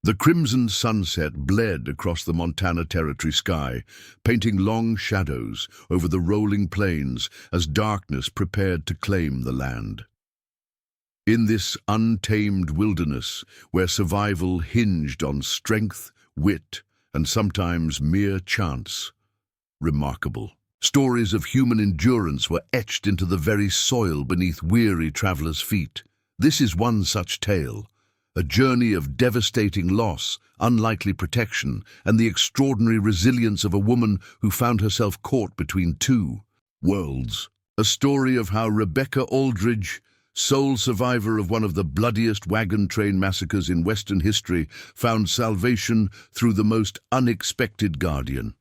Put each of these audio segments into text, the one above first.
The crimson sunset bled across the Montana Territory sky, painting long shadows over the rolling plains as darkness prepared to claim the land. In this untamed wilderness, where survival hinged on strength, wit, and sometimes mere chance, remarkable stories of human endurance were etched into the very soil beneath weary travelers' feet. This is one such tale, a journey of devastating loss, unlikely protection, and the extraordinary resilience of a woman who found herself caught between two worlds. A story of how Rebecca Aldridge, sole survivor of one of the bloodiest wagon train massacres in Western history, found salvation through the most unexpected guardian.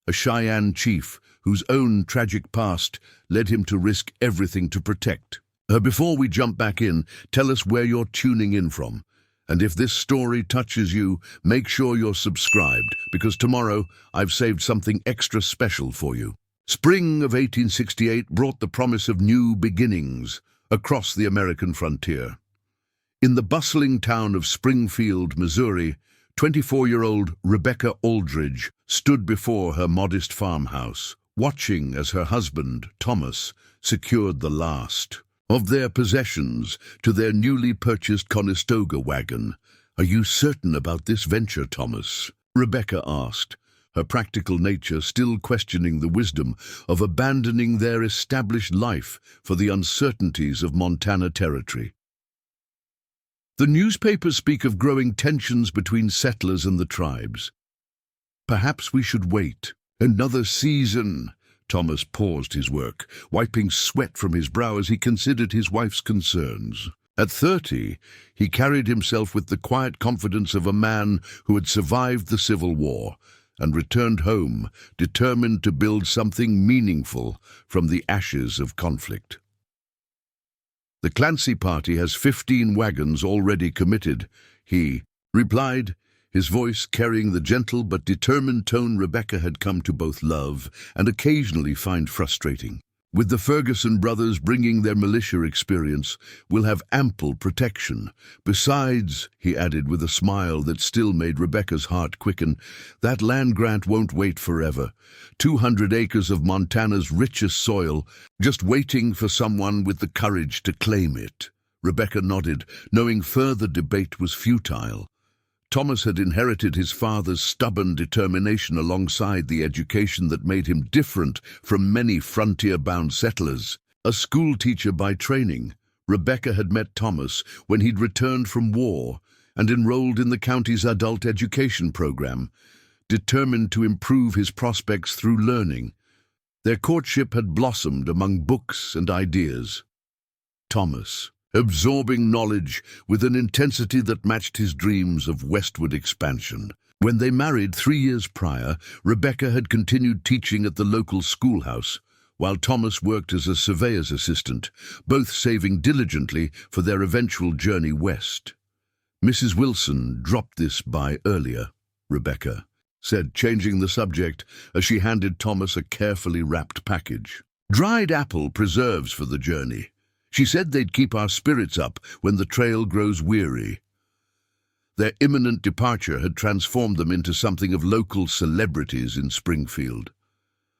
A Cheyenne chief whose own tragic past led him to risk everything to protect. Before we jump back in, tell us where you're tuning in from. And if this story touches you, make sure you're subscribed, because tomorrow I've saved something extra special for you. Spring of 1868 brought the promise of new beginnings across the American frontier. In the bustling town of Springfield, Missouri, 24-year-old Rebecca Aldridge stood before her modest farmhouse, watching as her husband, Thomas, secured the last of their possessions to their newly purchased Conestoga wagon. "Are you certain about this venture, Thomas?" Rebecca asked, her practical nature still questioning the wisdom of abandoning their established life for the uncertainties of Montana Territory. The newspapers speak of growing tensions between settlers and the tribes. "Perhaps we should wait another season." Thomas paused his work, wiping sweat from his brow as he considered his wife's concerns. At 30, he carried himself with the quiet confidence of a man who had survived the Civil War and returned home, determined to build something meaningful from the ashes of conflict. "The Clancy party has 15 wagons already committed," he replied, his voice carrying the gentle but determined tone Rebecca had come to both love and occasionally find frustrating. "With the Ferguson brothers bringing their militia experience, we'll have ample protection. Besides," he added with a smile that still made Rebecca's heart quicken, "that land grant won't wait forever. 200 acres of Montana's richest soil, just waiting for someone with the courage to claim it." Rebecca nodded, knowing further debate was futile. Thomas had inherited his father's stubborn determination alongside the education that made him different from many frontier-bound settlers. A schoolteacher by training, Rebecca had met Thomas when he'd returned from war and enrolled in the county's adult education program, determined to improve his prospects through learning. Their courtship had blossomed among books and ideas. Thomas, absorbing knowledge with an intensity that matched his dreams of westward expansion. When they married 3 years prior, Rebecca had continued teaching at the local schoolhouse, while Thomas worked as a surveyor's assistant, both saving diligently for their eventual journey west. "Mrs. Wilson dropped this by earlier," Rebecca said, changing the subject as she handed Thomas a carefully wrapped package. "Dried apple preserves for the journey. She said they'd keep our spirits up when the trail grows weary." Their imminent departure had transformed them into something of local celebrities in Springfield.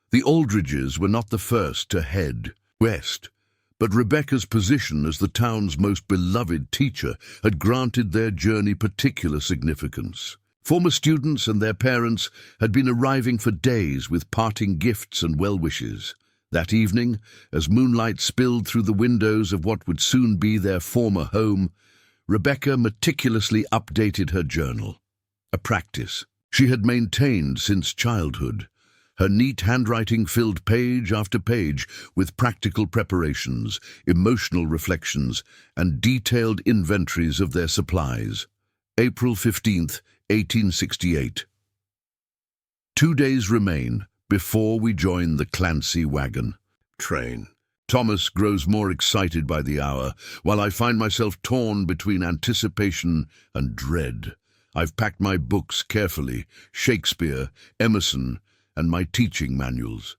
The Aldridges were not the first to head west, but Rebecca's position as the town's most beloved teacher had granted their journey particular significance. Former students and their parents had been arriving for days with parting gifts and well-wishes. That evening, as moonlight spilled through the windows of what would soon be their former home, Rebecca meticulously updated her journal, a practice she had maintained since childhood. Her neat handwriting filled page after page with practical preparations, emotional reflections, and detailed inventories of their supplies. April 15th, 1868. 2 days remain before we join the Clancy wagon train. Thomas grows more excited by the hour, while I find myself torn between anticipation and dread. I've packed my books carefully, Shakespeare, Emerson, and my teaching manuals.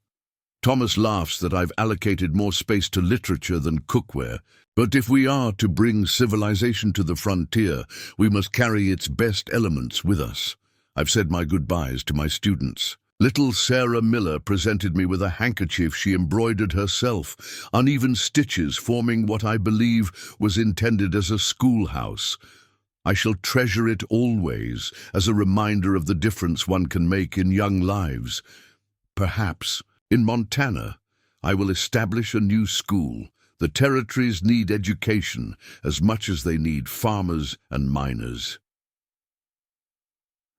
Thomas laughs that I've allocated more space to literature than cookware, But if we are to bring civilization to the frontier, we must carry its best elements with us. I've said my goodbyes to my students. Little Sarah Miller presented me with a handkerchief she embroidered herself, uneven stitches forming what I believe was intended as a schoolhouse. I shall treasure it always as a reminder of the difference one can make in young lives. Perhaps, in Montana, I will establish a new school. The territories need education as much as they need farmers and miners.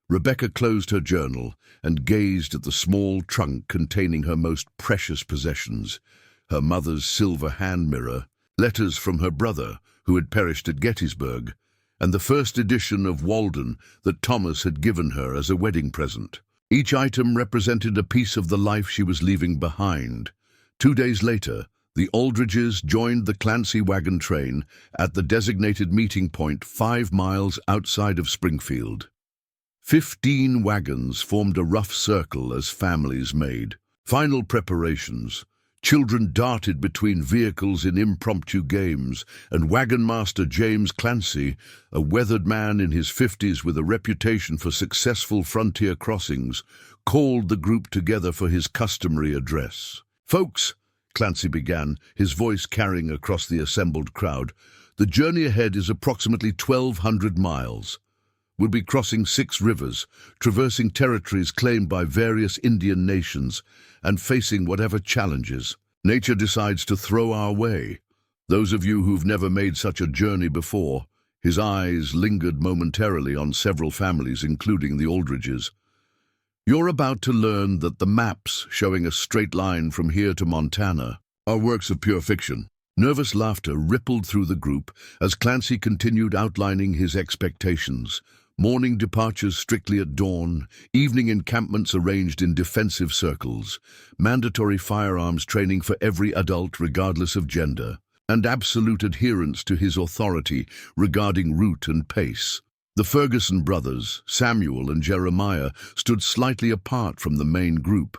Rebecca closed her journal and gazed at the small trunk containing her most precious possessions, her mother's silver hand mirror, letters from her brother, who had perished at Gettysburg, and the first edition of Walden that Thomas had given her as a wedding present. Each item represented a piece of the life she was leaving behind. 2 days later, the Aldridges joined the Clancy wagon train at the designated meeting point 5 miles outside of Springfield. 15 wagons formed a rough circle as families made. Final preparations. Children darted between vehicles in impromptu games, and wagon master James Clancy, a weathered man in his 50s with a reputation for successful frontier crossings, called the group together for his customary address. "Folks," Clancy began, his voice carrying across the assembled crowd, "the journey ahead is approximately 1,200 miles. We'll be crossing 6 rivers, traversing territories claimed by various Indian nations, and facing whatever challenges nature decides to throw our way. Those of you who've never made such a journey before," his eyes lingered momentarily on several families, including the Aldridges, "you're about to learn that the maps showing a straight line from here to Montana are works of pure fiction." Nervous laughter rippled through the group as Clancy continued outlining his expectations. Morning departures strictly at dawn, evening encampments arranged in defensive circles, mandatory firearms training for every adult regardless of gender, and absolute adherence to his authority regarding route and pace. The Ferguson brothers, Samuel and Jeremiah, stood slightly apart from the main group,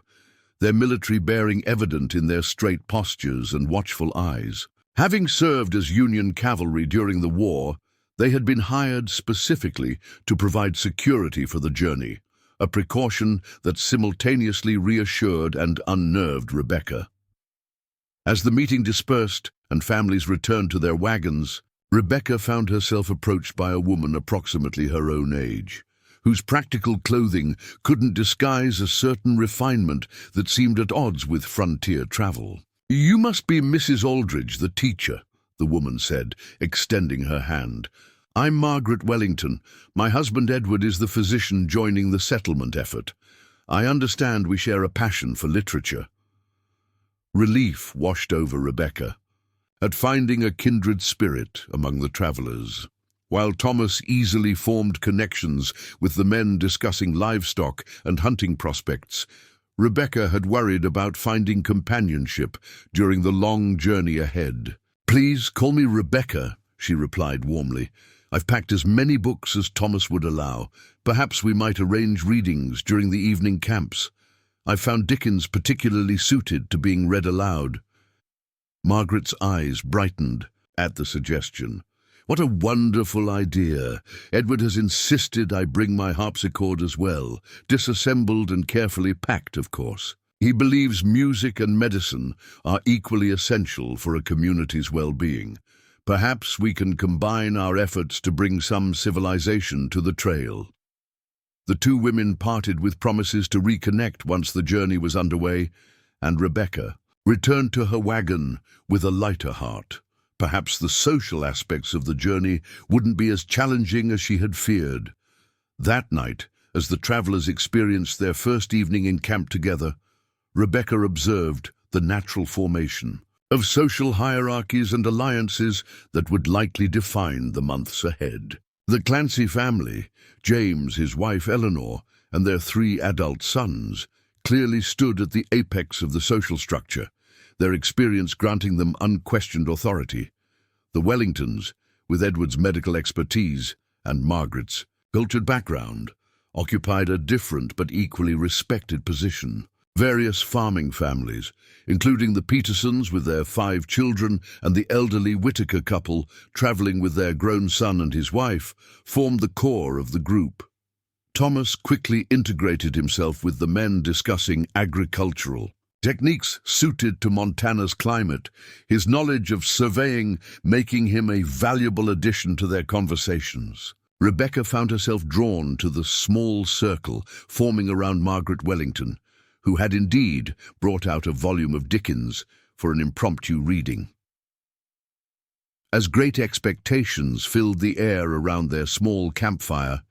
their military bearing evident in their straight postures and watchful eyes. Having served as Union cavalry during the war, they had been hired specifically to provide security for the journey, a precaution that simultaneously reassured and unnerved Rebecca. As the meeting dispersed and families returned to their wagons, Rebecca found herself approached by a woman approximately her own age, whose practical clothing couldn't disguise a certain refinement that seemed at odds with frontier travel. "You must be Mrs. Aldridge, the teacher," the woman said, extending her hand. "I'm Margaret Wellington. My husband Edward is the physician joining the settlement effort. I understand we share a passion for literature." Relief washed over Rebecca at finding a kindred spirit among the travelers. While Thomas easily formed connections with the men discussing livestock and hunting prospects, Rebecca had worried about finding companionship during the long journey ahead. "Please call me Rebecca," she replied warmly. "I've packed as many books as Thomas would allow. Perhaps we might arrange readings during the evening camps. I've found Dickens particularly suited to being read aloud." Margaret's eyes brightened at the suggestion. "What a wonderful idea! Edward has insisted I bring my harpsichord as well, disassembled and carefully packed, of course. He believes music and medicine are equally essential for a community's well-being. Perhaps we can combine our efforts to bring some civilization to the trail." The 2 women parted with promises to reconnect once the journey was underway, and Rebecca returned to her wagon with a lighter heart. Perhaps the social aspects of the journey wouldn't be as challenging as she had feared. That night, as the travelers experienced their first evening in camp together, Rebecca observed the natural formation of social hierarchies and alliances that would likely define the months ahead. The Clancy family, James, his wife Eleanor, and their 3 adult sons, clearly stood at the apex of the social structure, their experience granting them unquestioned authority. The Wellingtons, with Edward's medical expertise and Margaret's cultured background, occupied a different but equally respected position. Various farming families, including the Petersons with their 5 children and the elderly Whitaker couple traveling with their grown son and his wife, formed the core of the group. Thomas quickly integrated himself with the men, discussing agricultural techniques suited to Montana's climate, his knowledge of surveying making him a valuable addition to their conversations. Rebecca found herself drawn to the small circle forming around Margaret Wellington, who had indeed brought out a volume of Dickens for an impromptu reading. As great expectations filled the air around their small campfire,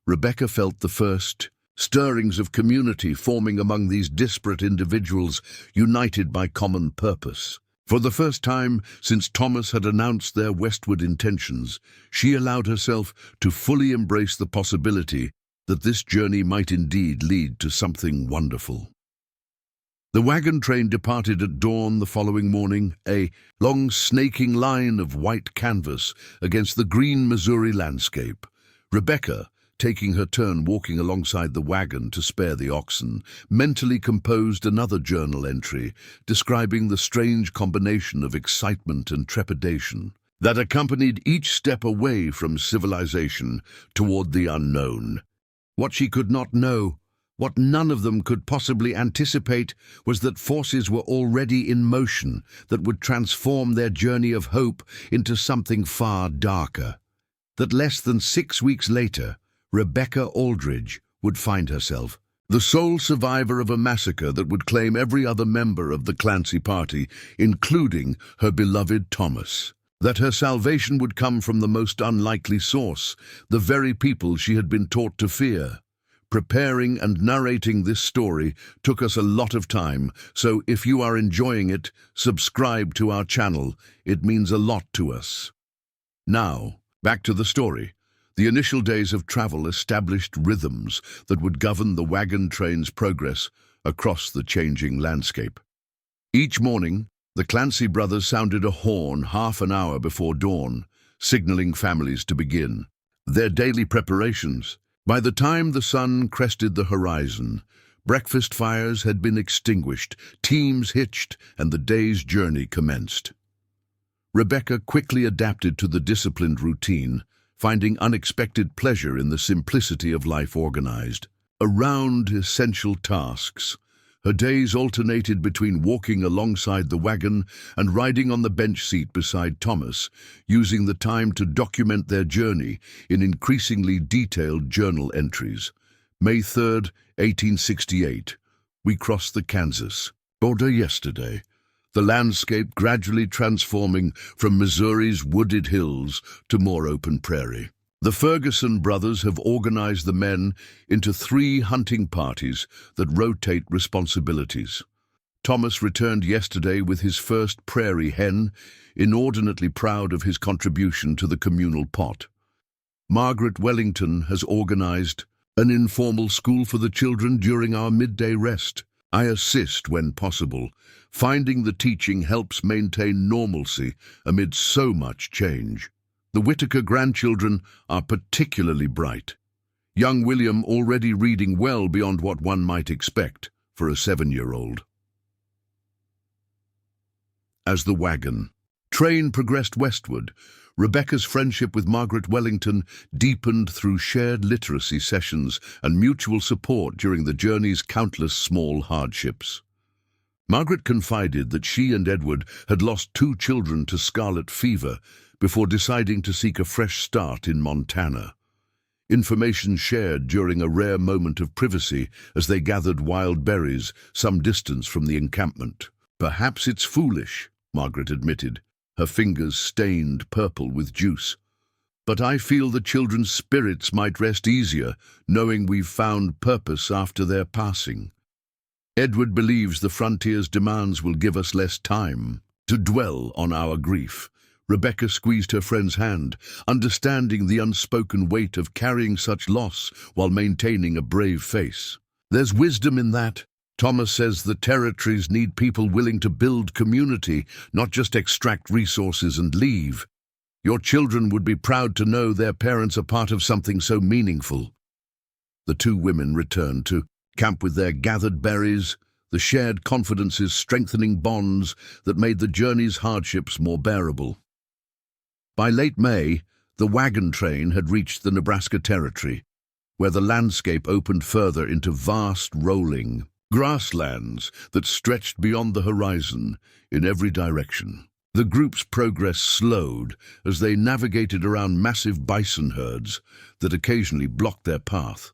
Rebecca felt the first stirrings of community forming among these disparate individuals united by common purpose. For the first time since Thomas had announced their westward intentions, she allowed herself to fully embrace the possibility that this journey might indeed lead to something wonderful. The wagon train departed at dawn the following morning, a long snaking line of white canvas against the green Missouri landscape. Rebecca, taking her turn walking alongside the wagon to spare the oxen, mentally composed another journal entry describing the strange combination of excitement and trepidation that accompanied each step away from civilization toward the unknown. What she could not know, what none of them could possibly anticipate, was that forces were already in motion that would transform their journey of hope into something far darker. That less than 6 weeks later, Rebecca Aldridge would find herself the sole survivor of a massacre that would claim every other member of the Clancy party, including her beloved Thomas. That her salvation would come from the most unlikely source, the very people she had been taught to fear. Preparing and narrating this story took us a lot of time, so if you are enjoying it, subscribe to our channel. It means a lot to us. Now, back to the story. The initial days of travel established rhythms that would govern the wagon train's progress across the changing landscape. Each morning, the Clancy brothers sounded a horn half an hour before dawn, signaling families to begin their daily preparations. By the time the sun crested the horizon, breakfast fires had been extinguished, teams hitched, and the day's journey commenced. Rebecca quickly adapted to the disciplined routine, finding unexpected pleasure in the simplicity of life organized around essential tasks. Her days alternated between walking alongside the wagon and riding on the bench seat beside Thomas, using the time to document their journey in increasingly detailed journal entries. May 3rd, 1868. We crossed the Kansas border yesterday, the landscape gradually transforming from Missouri's wooded hills to more open prairie. The Ferguson brothers have organized the men into 3 hunting parties that rotate responsibilities. Thomas returned yesterday with his first prairie hen, inordinately proud of his contribution to the communal pot. Margaret Wellington has organized an informal school for the children during our midday rest. I assist when possible. Finding the teaching helps maintain normalcy amid so much change. The Whitaker grandchildren are particularly bright. Young William already reading well beyond what one might expect for a 7-year-old. As the wagon train progressed westward, Rebecca's friendship with Margaret Wellington deepened through shared literacy sessions and mutual support during the journey's countless small hardships. Margaret confided that she and Edward had lost 2 children to scarlet fever before deciding to seek a fresh start in Montana. Information shared during a rare moment of privacy as they gathered wild berries some distance from the encampment. "Perhaps it's foolish," Margaret admitted, her fingers stained purple with juice. "But I feel the children's spirits might rest easier knowing we've found purpose after their passing. Edward believes the frontier's demands will give us less time to dwell on our grief." Rebecca squeezed her friend's hand, understanding the unspoken weight of carrying such loss while maintaining a brave face. "There's wisdom in that. Thomas says the territories need people willing to build community, not just extract resources and leave. Your children would be proud to know their parents are part of something so meaningful." The 2 women returned to camp with their gathered berries, the shared confidences strengthening bonds that made the journey's hardships more bearable. By late May, the wagon train had reached the Nebraska Territory, where the landscape opened further into vast rolling grasslands that stretched beyond the horizon in every direction. The group's progress slowed as they navigated around massive bison herds that occasionally blocked their path,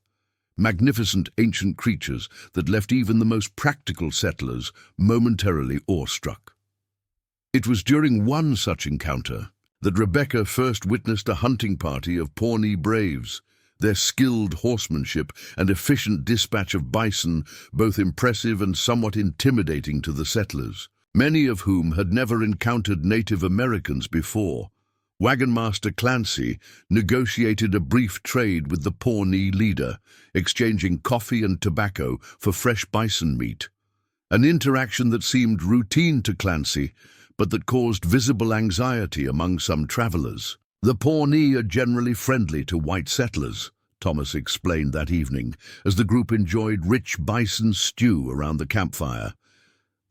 magnificent ancient creatures that left even the most practical settlers momentarily awestruck. It was during one such encounter that Rebecca first witnessed a hunting party of Pawnee braves, their skilled horsemanship and efficient dispatch of bison both impressive and somewhat intimidating to the settlers, many of whom had never encountered Native Americans before. Wagon Master Clancy negotiated a brief trade with the Pawnee leader, exchanging coffee and tobacco for fresh bison meat, an interaction that seemed routine to Clancy, but that caused visible anxiety among some travelers. The Pawnee are generally friendly to white settlers, Thomas explained that evening, as the group enjoyed rich bison stew around the campfire.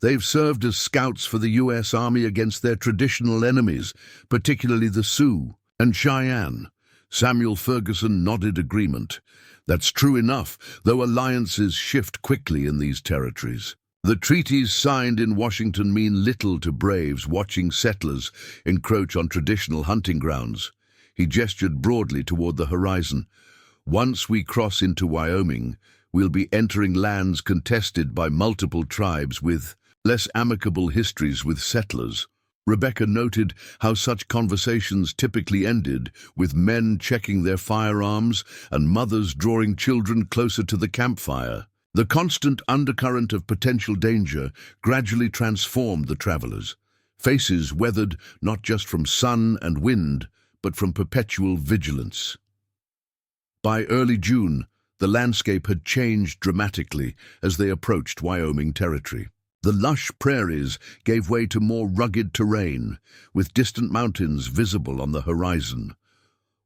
They've served as scouts for the U.S. Army against their traditional enemies, particularly the Sioux and Cheyenne. Samuel Ferguson nodded agreement. That's true enough, though alliances shift quickly in these territories. The treaties signed in Washington mean little to braves watching settlers encroach on traditional hunting grounds. He gestured broadly toward the horizon. Once we cross into Wyoming, we'll be entering lands contested by multiple tribes with less amicable histories with settlers. Rebecca noted how such conversations typically ended with men checking their firearms and mothers drawing children closer to the campfire. The constant undercurrent of potential danger gradually transformed the travelers, faces weathered not just from sun and wind, but from perpetual vigilance. By early June, the landscape had changed dramatically as they approached Wyoming territory. The lush prairies gave way to more rugged terrain, with distant mountains visible on the horizon.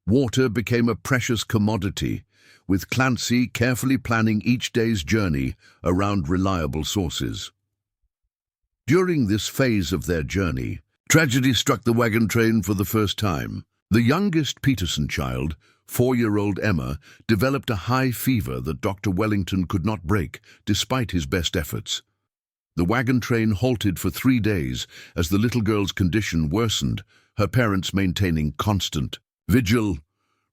Water became a precious commodity, with Clancy carefully planning each day's journey around reliable sources. During this phase of their journey, tragedy struck the wagon train for the first time. The youngest Peterson child, 4-year-old Emma, developed a high fever that Dr. Wellington could not break, despite his best efforts. The wagon train halted for 3 days as the little girl's condition worsened, her parents maintaining constant vigil.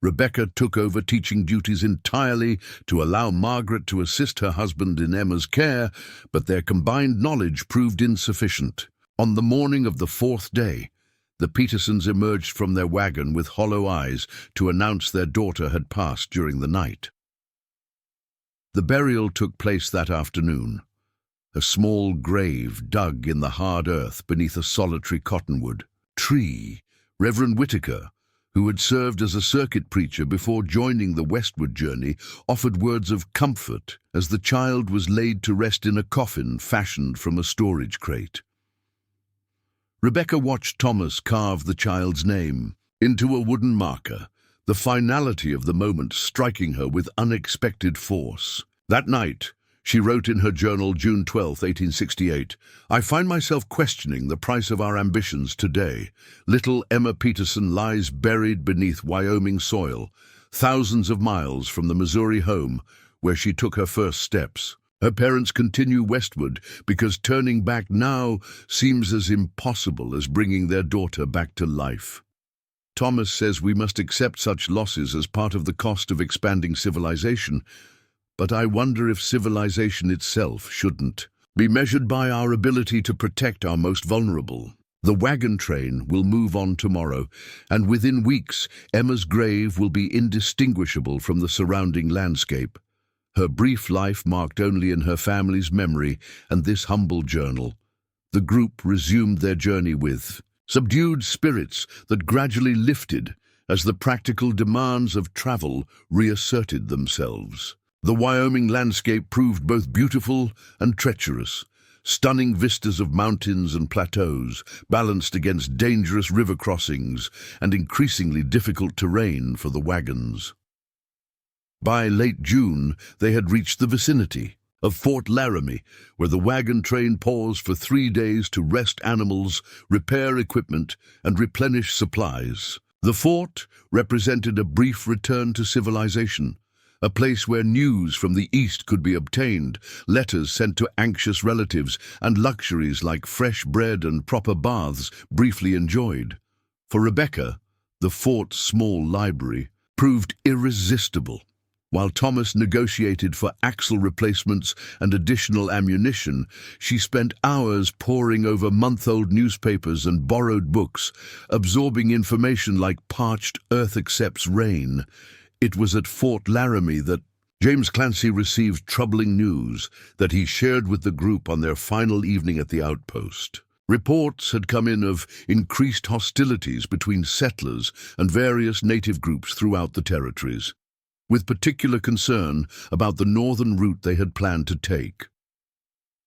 Rebecca took over teaching duties entirely to allow Margaret to assist her husband in Emma's care, but their combined knowledge proved insufficient. On the morning of the 4th day, the Petersons emerged from their wagon with hollow eyes to announce their daughter had passed during the night. The burial took place that afternoon. A small grave dug in the hard earth beneath a solitary cottonwood tree. Reverend Whitaker, who had served as a circuit preacher before joining the westward journey, offered words of comfort as the child was laid to rest in a coffin fashioned from a storage crate. Rebecca watched Thomas carve the child's name into a wooden marker, the finality of the moment striking her with unexpected force. That night, she wrote in her journal, June 12, 1868, "I find myself questioning the price of our ambitions today. Little Emma Peterson lies buried beneath Wyoming soil, thousands of miles from the Missouri home where she took her first steps. Her parents continue westward because turning back now seems as impossible as bringing their daughter back to life." Thomas says we must accept such losses as part of the cost of expanding civilization, but I wonder if civilization itself shouldn't be measured by our ability to protect our most vulnerable. The wagon train will move on tomorrow, and within weeks, Emma's grave will be indistinguishable from the surrounding landscape. Her brief life marked only in her family's memory and this humble journal. The group resumed their journey with subdued spirits that gradually lifted as the practical demands of travel reasserted themselves. The Wyoming landscape proved both beautiful and treacherous, stunning vistas of mountains and plateaus balanced against dangerous river crossings and increasingly difficult terrain for the wagons. By late June, they had reached the vicinity. of Fort Laramie, where the wagon train paused for 3 days to rest animals, repair equipment, and replenish supplies. The fort represented a brief return to civilization, a place where news from the East could be obtained, letters sent to anxious relatives, and luxuries like fresh bread and proper baths briefly enjoyed. For Rebecca, the fort's small library proved irresistible. While Thomas negotiated for axle replacements and additional ammunition, she spent hours poring over month-old newspapers and borrowed books, absorbing information like parched earth accepts rain. It was at Fort Laramie that James Clancy received troubling news that he shared with the group on their final evening at the outpost. Reports had come in of increased hostilities between settlers and various native groups throughout the territories, with particular concern about the northern route they had planned to take.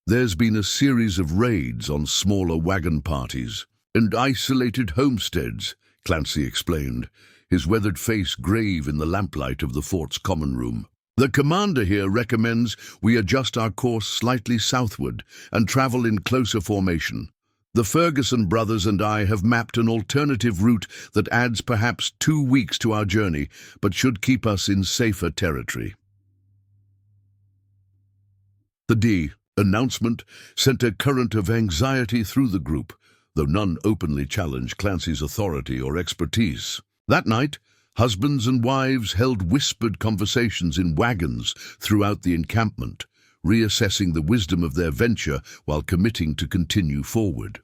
There's been a series of raids on smaller wagon parties and isolated homesteads, Clancy explained, his weathered face grave in the lamplight of the fort's common room. The commander here recommends we adjust our course slightly southward and travel in closer formation. The Ferguson brothers and I have mapped an alternative route that adds perhaps 2 weeks to our journey, but should keep us in safer territory. The announcement sent a current of anxiety through the group, though none openly challenged Clancy's authority or expertise. That night, husbands and wives held whispered conversations in wagons throughout the encampment, reassessing the wisdom of their venture while committing to continue forward.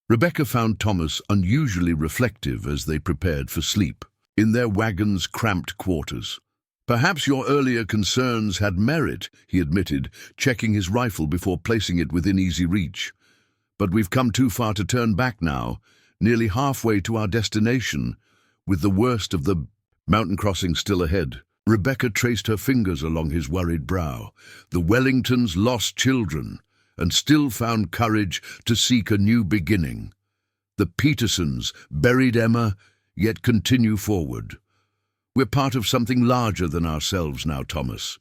Rebecca found Thomas unusually reflective as they prepared for sleep, in their wagon's cramped quarters. "Perhaps your earlier concerns had merit," he admitted, checking his rifle before placing it within easy reach. "But we've come too far to turn back now, nearly halfway to our destination, with the worst of the mountain crossing still ahead." Rebecca traced her fingers along his worried brow. The Wellingtons lost children, and still found courage to seek a new beginning. The Petersons buried Emma, yet continue forward. "We're part of something larger than ourselves now, Thomas.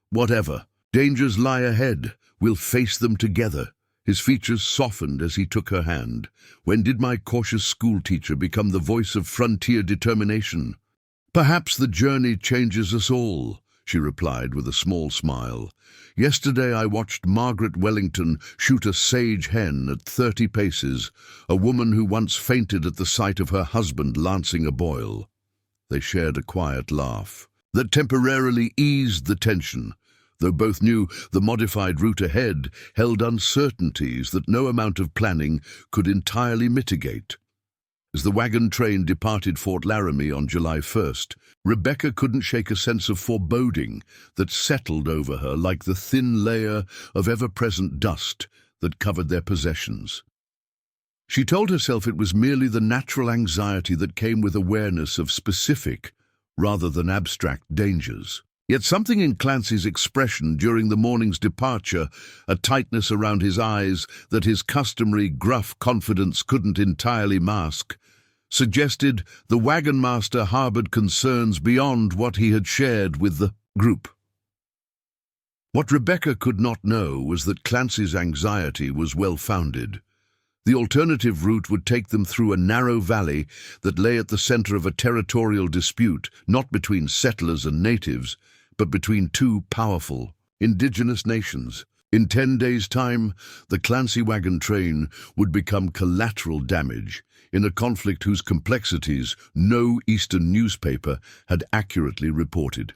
Whatever dangers lie ahead, we'll face them together." His features softened as he took her hand. "When did my cautious schoolteacher become the voice of frontier determination?" "Perhaps the journey changes us all," she replied with a small smile. "Yesterday I watched Margaret Wellington shoot a sage hen at 30 paces, a woman who once fainted at the sight of her husband lancing a boil." They shared a quiet laugh that temporarily eased the tension, though both knew the modified route ahead held uncertainties that no amount of planning could entirely mitigate. As the wagon train departed Fort Laramie on July 1st, Rebecca couldn't shake a sense of foreboding that settled over her like the thin layer of ever-present dust that covered their possessions. She told herself it was merely the natural anxiety that came with awareness of specific, rather than abstract, dangers. Yet something in Clancy's expression during the morning's departure, a tightness around his eyes that his customary gruff confidence couldn't entirely mask, suggested the wagon master harbored concerns beyond what he had shared with the group. What Rebecca could not know was that Clancy's anxiety was well-founded. The alternative route would take them through a narrow valley that lay at the center of a territorial dispute, not between settlers and natives, but between two powerful, indigenous nations. In 10 days' time, the Clancy wagon train would become collateral damage in a conflict whose complexities no Eastern newspaper had accurately reported.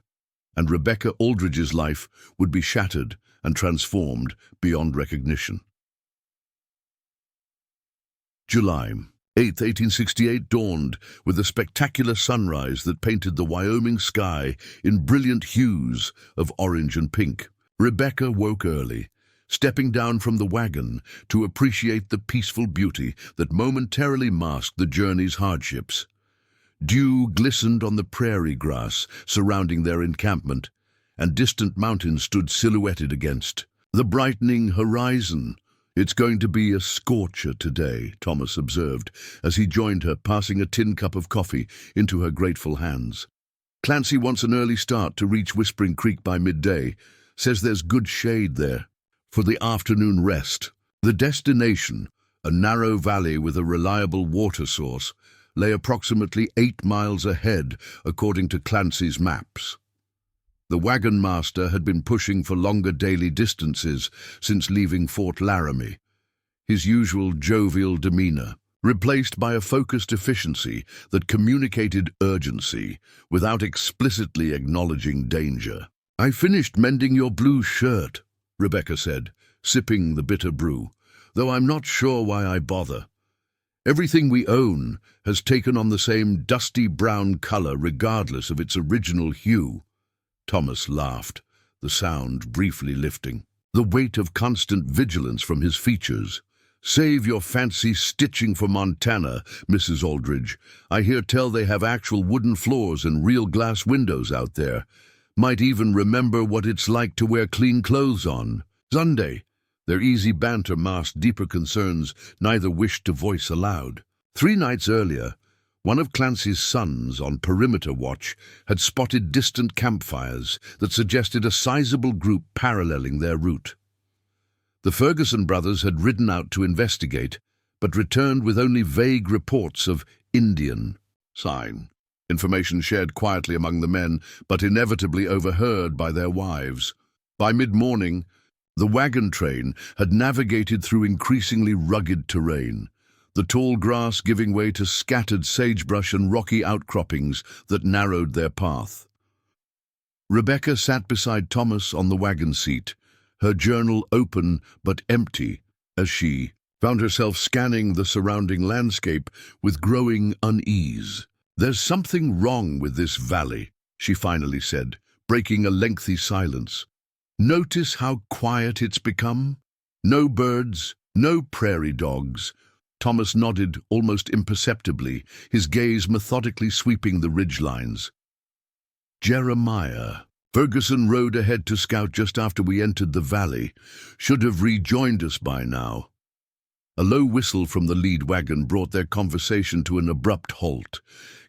And Rebecca Aldridge's life would be shattered and transformed beyond recognition. July 8, 1868 dawned with a spectacular sunrise that painted the Wyoming sky in brilliant hues of orange and pink. Rebecca woke early, stepping down from the wagon to appreciate the peaceful beauty that momentarily masked the journey's hardships. Dew glistened on the prairie grass surrounding their encampment, and distant mountains stood silhouetted against the brightening horizon. "It's going to be a scorcher today," Thomas observed, as he joined her, passing a tin cup of coffee into her grateful hands. "Clancy wants an early start to reach Whispering Creek by midday, Says there's good shade there for the afternoon rest. The destination, a narrow valley with a reliable water source, lay approximately 8 miles ahead, according to Clancy's maps. The wagon master had been pushing for longer daily distances since leaving Fort Laramie, his usual jovial demeanor replaced by a focused efficiency that communicated urgency without explicitly acknowledging danger. "I finished mending your blue shirt," Rebecca said, sipping the bitter brew, "though I'm not sure why I bother. Everything we own has taken on the same dusty brown color regardless of its original hue." Thomas laughed, the sound briefly lifting, the weight of constant vigilance from his features. "Save your fancy stitching for Montana, Mrs. Aldridge. I hear tell they have actual wooden floors and real glass windows out there. Might even remember what it's like to wear clean clothes on Sunday." Their easy banter masked deeper concerns neither wished to voice aloud. 3 nights earlier, one of Clancy's sons on perimeter watch had spotted distant campfires that suggested a sizable group paralleling their route. The Ferguson brothers had ridden out to investigate, but returned with only vague reports of Indian sign, information shared quietly among the men, but inevitably overheard by their wives. By mid-morning, the wagon train had navigated through increasingly rugged terrain, the tall grass giving way to scattered sagebrush and rocky outcroppings that narrowed their path. Rebecca sat beside Thomas on the wagon seat, her journal open but empty, as she found herself scanning the surrounding landscape with growing unease. "There's something wrong with this valley," she finally said, breaking a lengthy silence. "Notice how quiet it's become? No birds, no prairie dogs." Thomas nodded almost imperceptibly, his gaze methodically sweeping the ridgelines. "Jeremiah. Ferguson rode ahead to scout just after we entered the valley. Should have rejoined us by now." A low whistle from the lead wagon brought their conversation to an abrupt halt.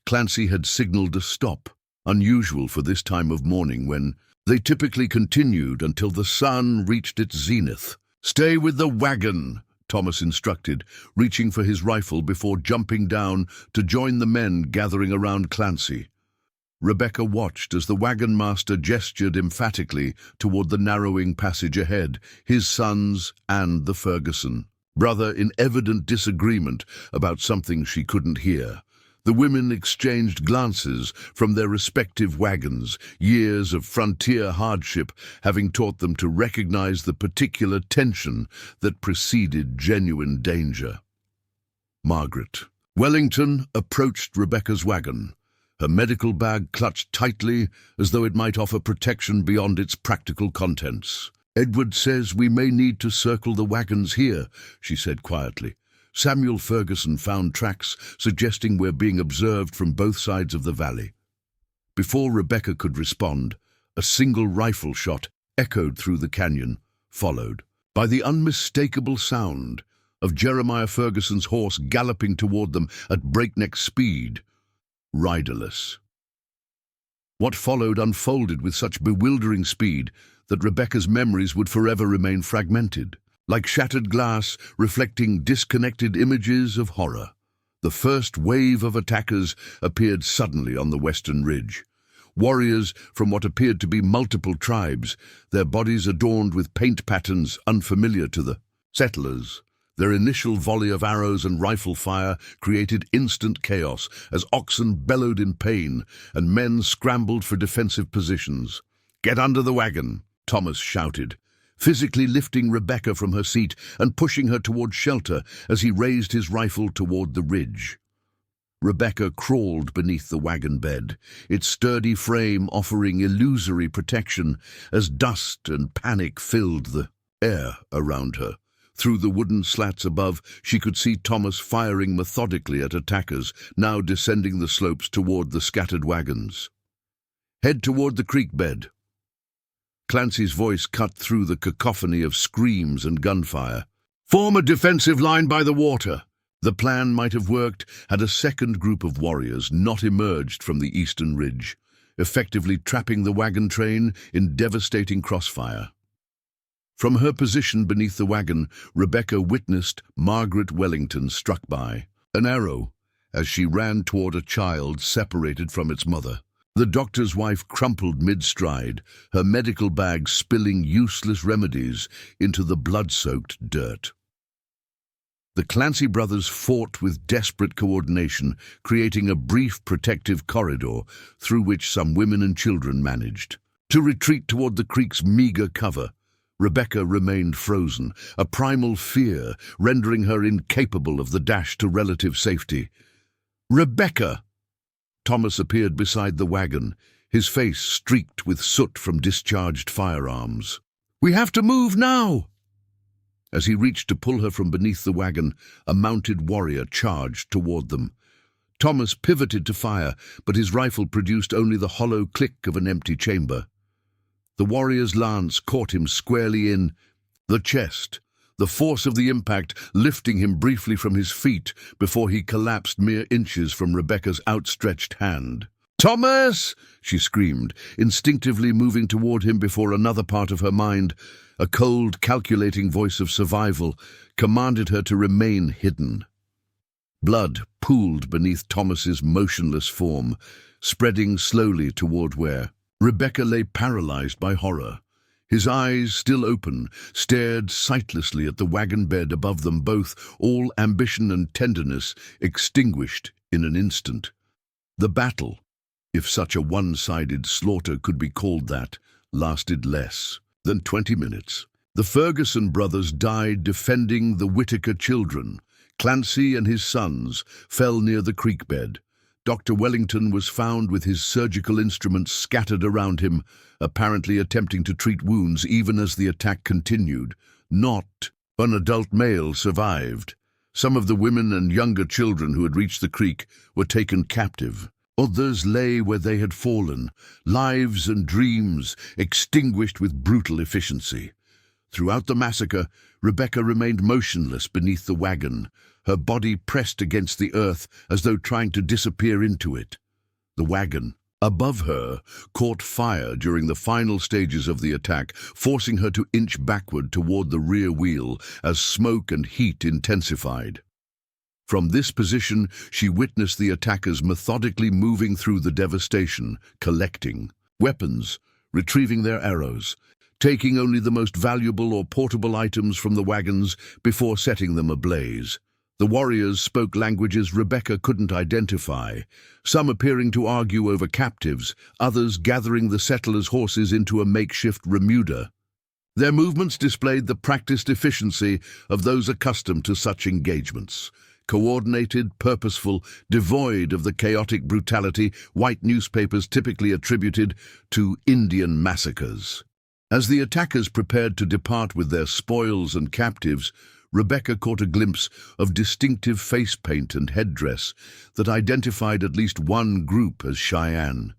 Clancy had signaled a stop, unusual for this time of morning when they typically continued until the sun reached its zenith. "Stay with the wagon," Thomas instructed, reaching for his rifle before jumping down to join the men gathering around Clancy. Rebecca watched as the wagon master gestured emphatically toward the narrowing passage ahead, his sons and the Ferguson brother in evident disagreement about something she couldn't hear. The women exchanged glances from their respective wagons, years of frontier hardship having taught them to recognize the particular tension that preceded genuine danger. Margaret Wellington approached Rebecca's wagon, her medical bag clutched tightly as though it might offer protection beyond its practical contents. "Edward says we may need to circle the wagons here," she said quietly. "Samuel Ferguson found tracks suggesting we're being observed from both sides of the valley." Before Rebecca could respond, a single rifle shot echoed through the canyon, followed by the unmistakable sound of Jeremiah Ferguson's horse galloping toward them at breakneck speed, riderless. What followed unfolded with such bewildering speed that Rebecca's memories would forever remain fragmented, like shattered glass reflecting disconnected images of horror. The first wave of attackers appeared suddenly on the western ridge. Warriors from what appeared to be multiple tribes, their bodies adorned with paint patterns unfamiliar to the settlers. Their initial volley of arrows and rifle fire created instant chaos as oxen bellowed in pain and men scrambled for defensive positions. "Get under the wagon," Thomas shouted, physically lifting Rebecca from her seat and pushing her toward shelter as he raised his rifle toward the ridge. Rebecca crawled beneath the wagon bed, its sturdy frame offering illusory protection as dust and panic filled the air around her. Through the wooden slats above, she could see Thomas firing methodically at attackers, now descending the slopes toward the scattered wagons. "Head toward the creek bed." Clancy's voice cut through the cacophony of screams and gunfire. "Form a defensive line by the water." The plan might have worked had a second group of warriors not emerged from the eastern ridge. effectively trapping the wagon train in devastating crossfire. From her position beneath the wagon, Rebecca witnessed Margaret Wellington struck by an arrow as she ran toward a child separated from its mother. The doctor's wife crumpled mid-stride, her medical bag spilling useless remedies into the blood-soaked dirt. The Clancy brothers fought with desperate coordination, creating a brief protective corridor through which some women and children managed to retreat toward the creek's meager cover. Rebecca remained frozen, a primal fear rendering her incapable of the dash to relative safety. "Rebecca!" Thomas appeared beside the wagon, his face streaked with soot from discharged firearms. "We have to move now!" As he reached to pull her from beneath the wagon, a mounted warrior charged toward them. Thomas pivoted to fire, but his rifle produced only the hollow click of an empty chamber. The warrior's lance caught him squarely in the chest, the force of the impact lifting him briefly from his feet before he collapsed mere inches from Rebecca's outstretched hand. "Thomas!" she screamed, instinctively moving toward him before another part of her mind, a cold, calculating voice of survival, commanded her to remain hidden. Blood pooled beneath Thomas's motionless form, spreading slowly toward where Rebecca lay paralyzed by horror. His eyes, still open, stared sightlessly at the wagon bed above them both, all ambition and tenderness extinguished in an instant. The battle, if such a one-sided slaughter could be called that, lasted less than 20 minutes. The Ferguson brothers died defending the Whitaker children. Clancy and his sons fell near the creek bed. Dr. Wellington was found with his surgical instruments scattered around him, apparently attempting to treat wounds even as the attack continued. Not an adult male survived. Some of the women and younger children who had reached the creek were taken captive. Others lay where they had fallen, lives and dreams extinguished with brutal efficiency. Throughout the massacre, Rebecca remained motionless beneath the wagon, her body pressed against the earth as though trying to disappear into it. The wagon, above her, caught fire during the final stages of the attack, forcing her to inch backward toward the rear wheel as smoke and heat intensified. From this position, she witnessed the attackers methodically moving through the devastation, collecting weapons, retrieving their arrows, taking only the most valuable or portable items from the wagons before setting them ablaze. The warriors spoke languages Rebecca couldn't identify, some appearing to argue over captives, others gathering the settlers' horses into a makeshift remuda. Their movements displayed the practiced efficiency of those accustomed to such engagements. Coordinated, purposeful, devoid of the chaotic brutality white newspapers typically attributed to Indian massacres. As the attackers prepared to depart with their spoils and captives, Rebecca caught a glimpse of distinctive face paint and headdress that identified at least one group as Cheyenne.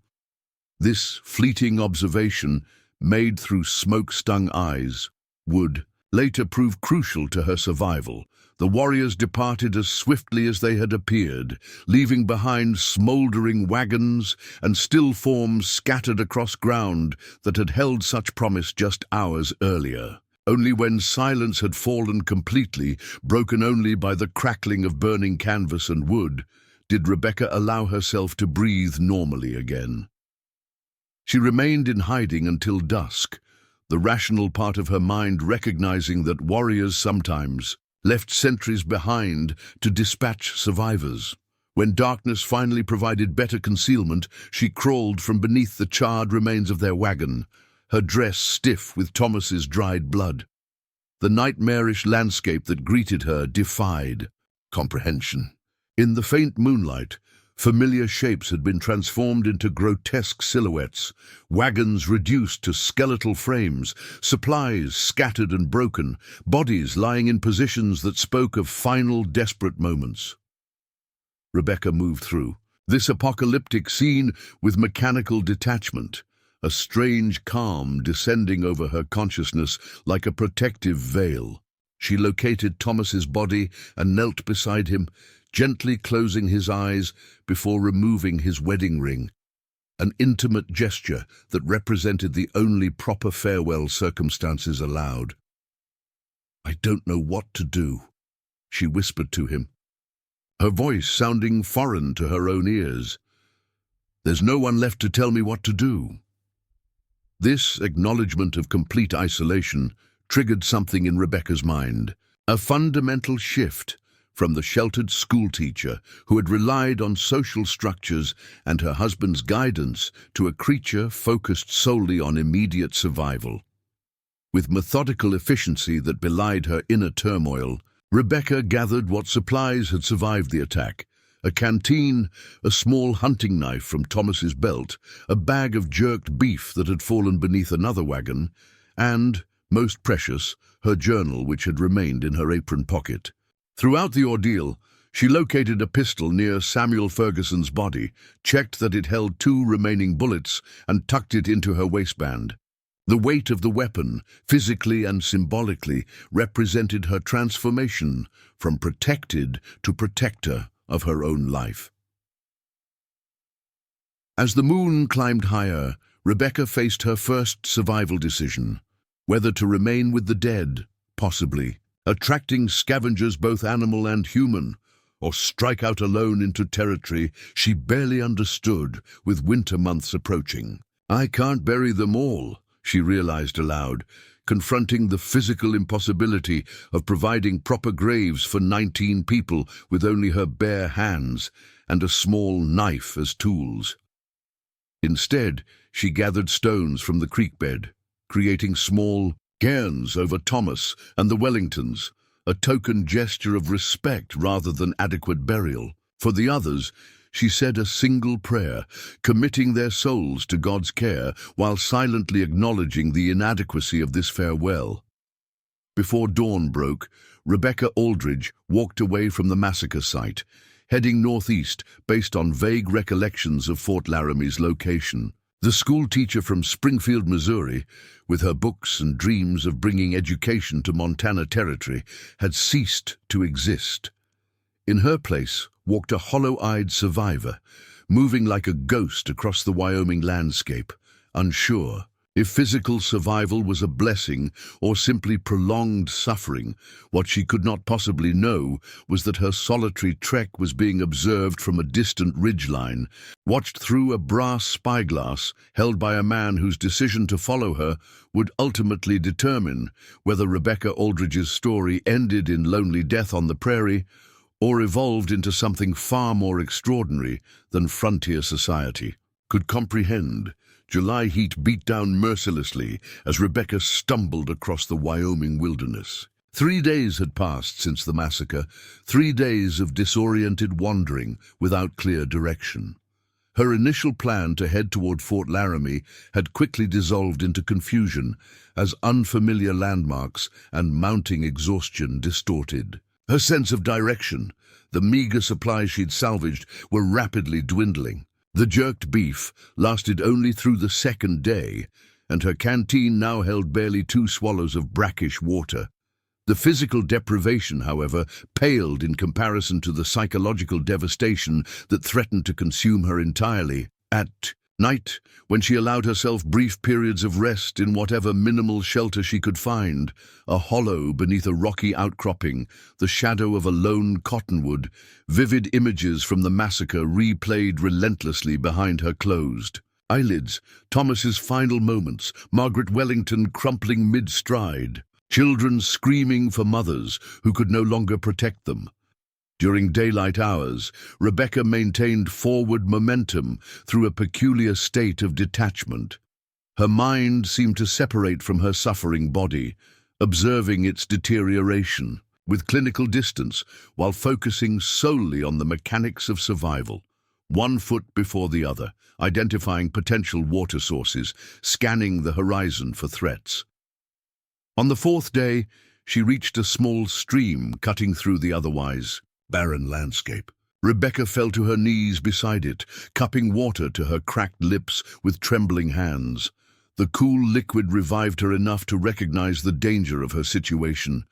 This fleeting observation, made through smoke-stung eyes, would later prove crucial to her survival. The warriors departed as swiftly as they had appeared, leaving behind smoldering wagons and still forms scattered across ground that had held such promise just hours earlier. Only when silence had fallen completely, broken only by the crackling of burning canvas and wood, did Rebecca allow herself to breathe normally again. She remained in hiding until dusk, the rational part of her mind recognizing that warriors sometimes left sentries behind to dispatch survivors. When darkness finally provided better concealment, she crawled from beneath the charred remains of their wagon, her dress stiff with Thomas's dried blood. The nightmarish landscape that greeted her defied comprehension. In the faint moonlight, familiar shapes had been transformed into grotesque silhouettes, wagons reduced to skeletal frames, supplies scattered and broken, bodies lying in positions that spoke of final desperate moments. Rebecca moved through this apocalyptic scene with mechanical detachment, a strange calm descending over her consciousness like a protective veil. She located Thomas's body and knelt beside him, gently closing his eyes before removing his wedding ring. an intimate gesture that represented the only proper farewell circumstances allowed. "I don't know what to do," she whispered to him, her voice sounding foreign to her own ears. "There's no one left to tell me what to do." This acknowledgement of complete isolation triggered something in Rebecca's mind, a fundamental shift from the sheltered schoolteacher who had relied on social structures and her husband's guidance to a creature focused solely on immediate survival. With methodical efficiency that belied her inner turmoil, Rebecca gathered what supplies had survived the attack: a canteen, a small hunting knife from Thomas's belt, a bag of jerked beef that had fallen beneath another wagon, and, most precious, her journal which had remained in her apron pocket. Throughout the ordeal, she located a pistol near Samuel Ferguson's body, checked that it held 2 remaining bullets, and tucked it into her waistband. The weight of the weapon, physically and symbolically, represented her transformation from protected to protector of her own life. As the moon climbed higher, Rebecca faced her first survival decision: whether to remain with the dead, possibly, attracting scavengers both animal and human, or strike out alone into territory she barely understood with winter months approaching. "I can't bury them all," she realized aloud, confronting the physical impossibility of providing proper graves for 19 people with only her bare hands and a small knife as tools. Instead, she gathered stones from the creek bed, creating small cairns over Thomas and the Wellingtons, a token gesture of respect rather than adequate burial. For the others, she said a single prayer, committing their souls to God's care while silently acknowledging the inadequacy of this farewell. Before dawn broke, Rebecca Aldridge walked away from the massacre site, heading northeast based on vague recollections of Fort Laramie's location. The school teacher from Springfield, Missouri, with her books and dreams of bringing education to Montana Territory, had ceased to exist. In her place walked a hollow-eyed survivor, moving like a ghost across the Wyoming landscape, unsure if physical survival was a blessing or simply prolonged suffering. What she could not possibly know was that her solitary trek was being observed from a distant ridgeline, watched through a brass spyglass held by a man whose decision to follow her would ultimately determine whether Rebecca Aldridge's story ended in lonely death on the prairie or evolved into something far more extraordinary than frontier society could comprehend. July heat beat down mercilessly as Rebecca stumbled across the Wyoming wilderness. 3 days had passed since the massacre, 3 days of disoriented wandering without clear direction. Her initial plan to head toward Fort Laramie had quickly dissolved into confusion as unfamiliar landmarks and mounting exhaustion distorted her sense of direction. The meager supplies she'd salvaged were rapidly dwindling. The jerked beef lasted only through the 2nd day, and her canteen now held barely 2 swallows of brackish water. The physical deprivation, however, paled in comparison to the psychological devastation that threatened to consume her entirely. At night, when she allowed herself brief periods of rest in whatever minimal shelter she could find, a hollow beneath a rocky outcropping, the shadow of a lone cottonwood, vivid images from the massacre replayed relentlessly behind her closed eyelids. Thomas's final moments, Margaret Wellington crumpling mid-stride, children screaming for mothers who could no longer protect them. During daylight hours, Rebecca maintained forward momentum through a peculiar state of detachment. Her mind seemed to separate from her suffering body, observing its deterioration with clinical distance while focusing solely on the mechanics of survival. 1 foot before the other, identifying potential water sources, scanning the horizon for threats. On the 4th day, she reached a small stream cutting through the otherwise barren landscape. Rebecca fell to her knees beside it, cupping water to her cracked lips with trembling hands. The cool liquid revived her enough to recognize the danger of her situation.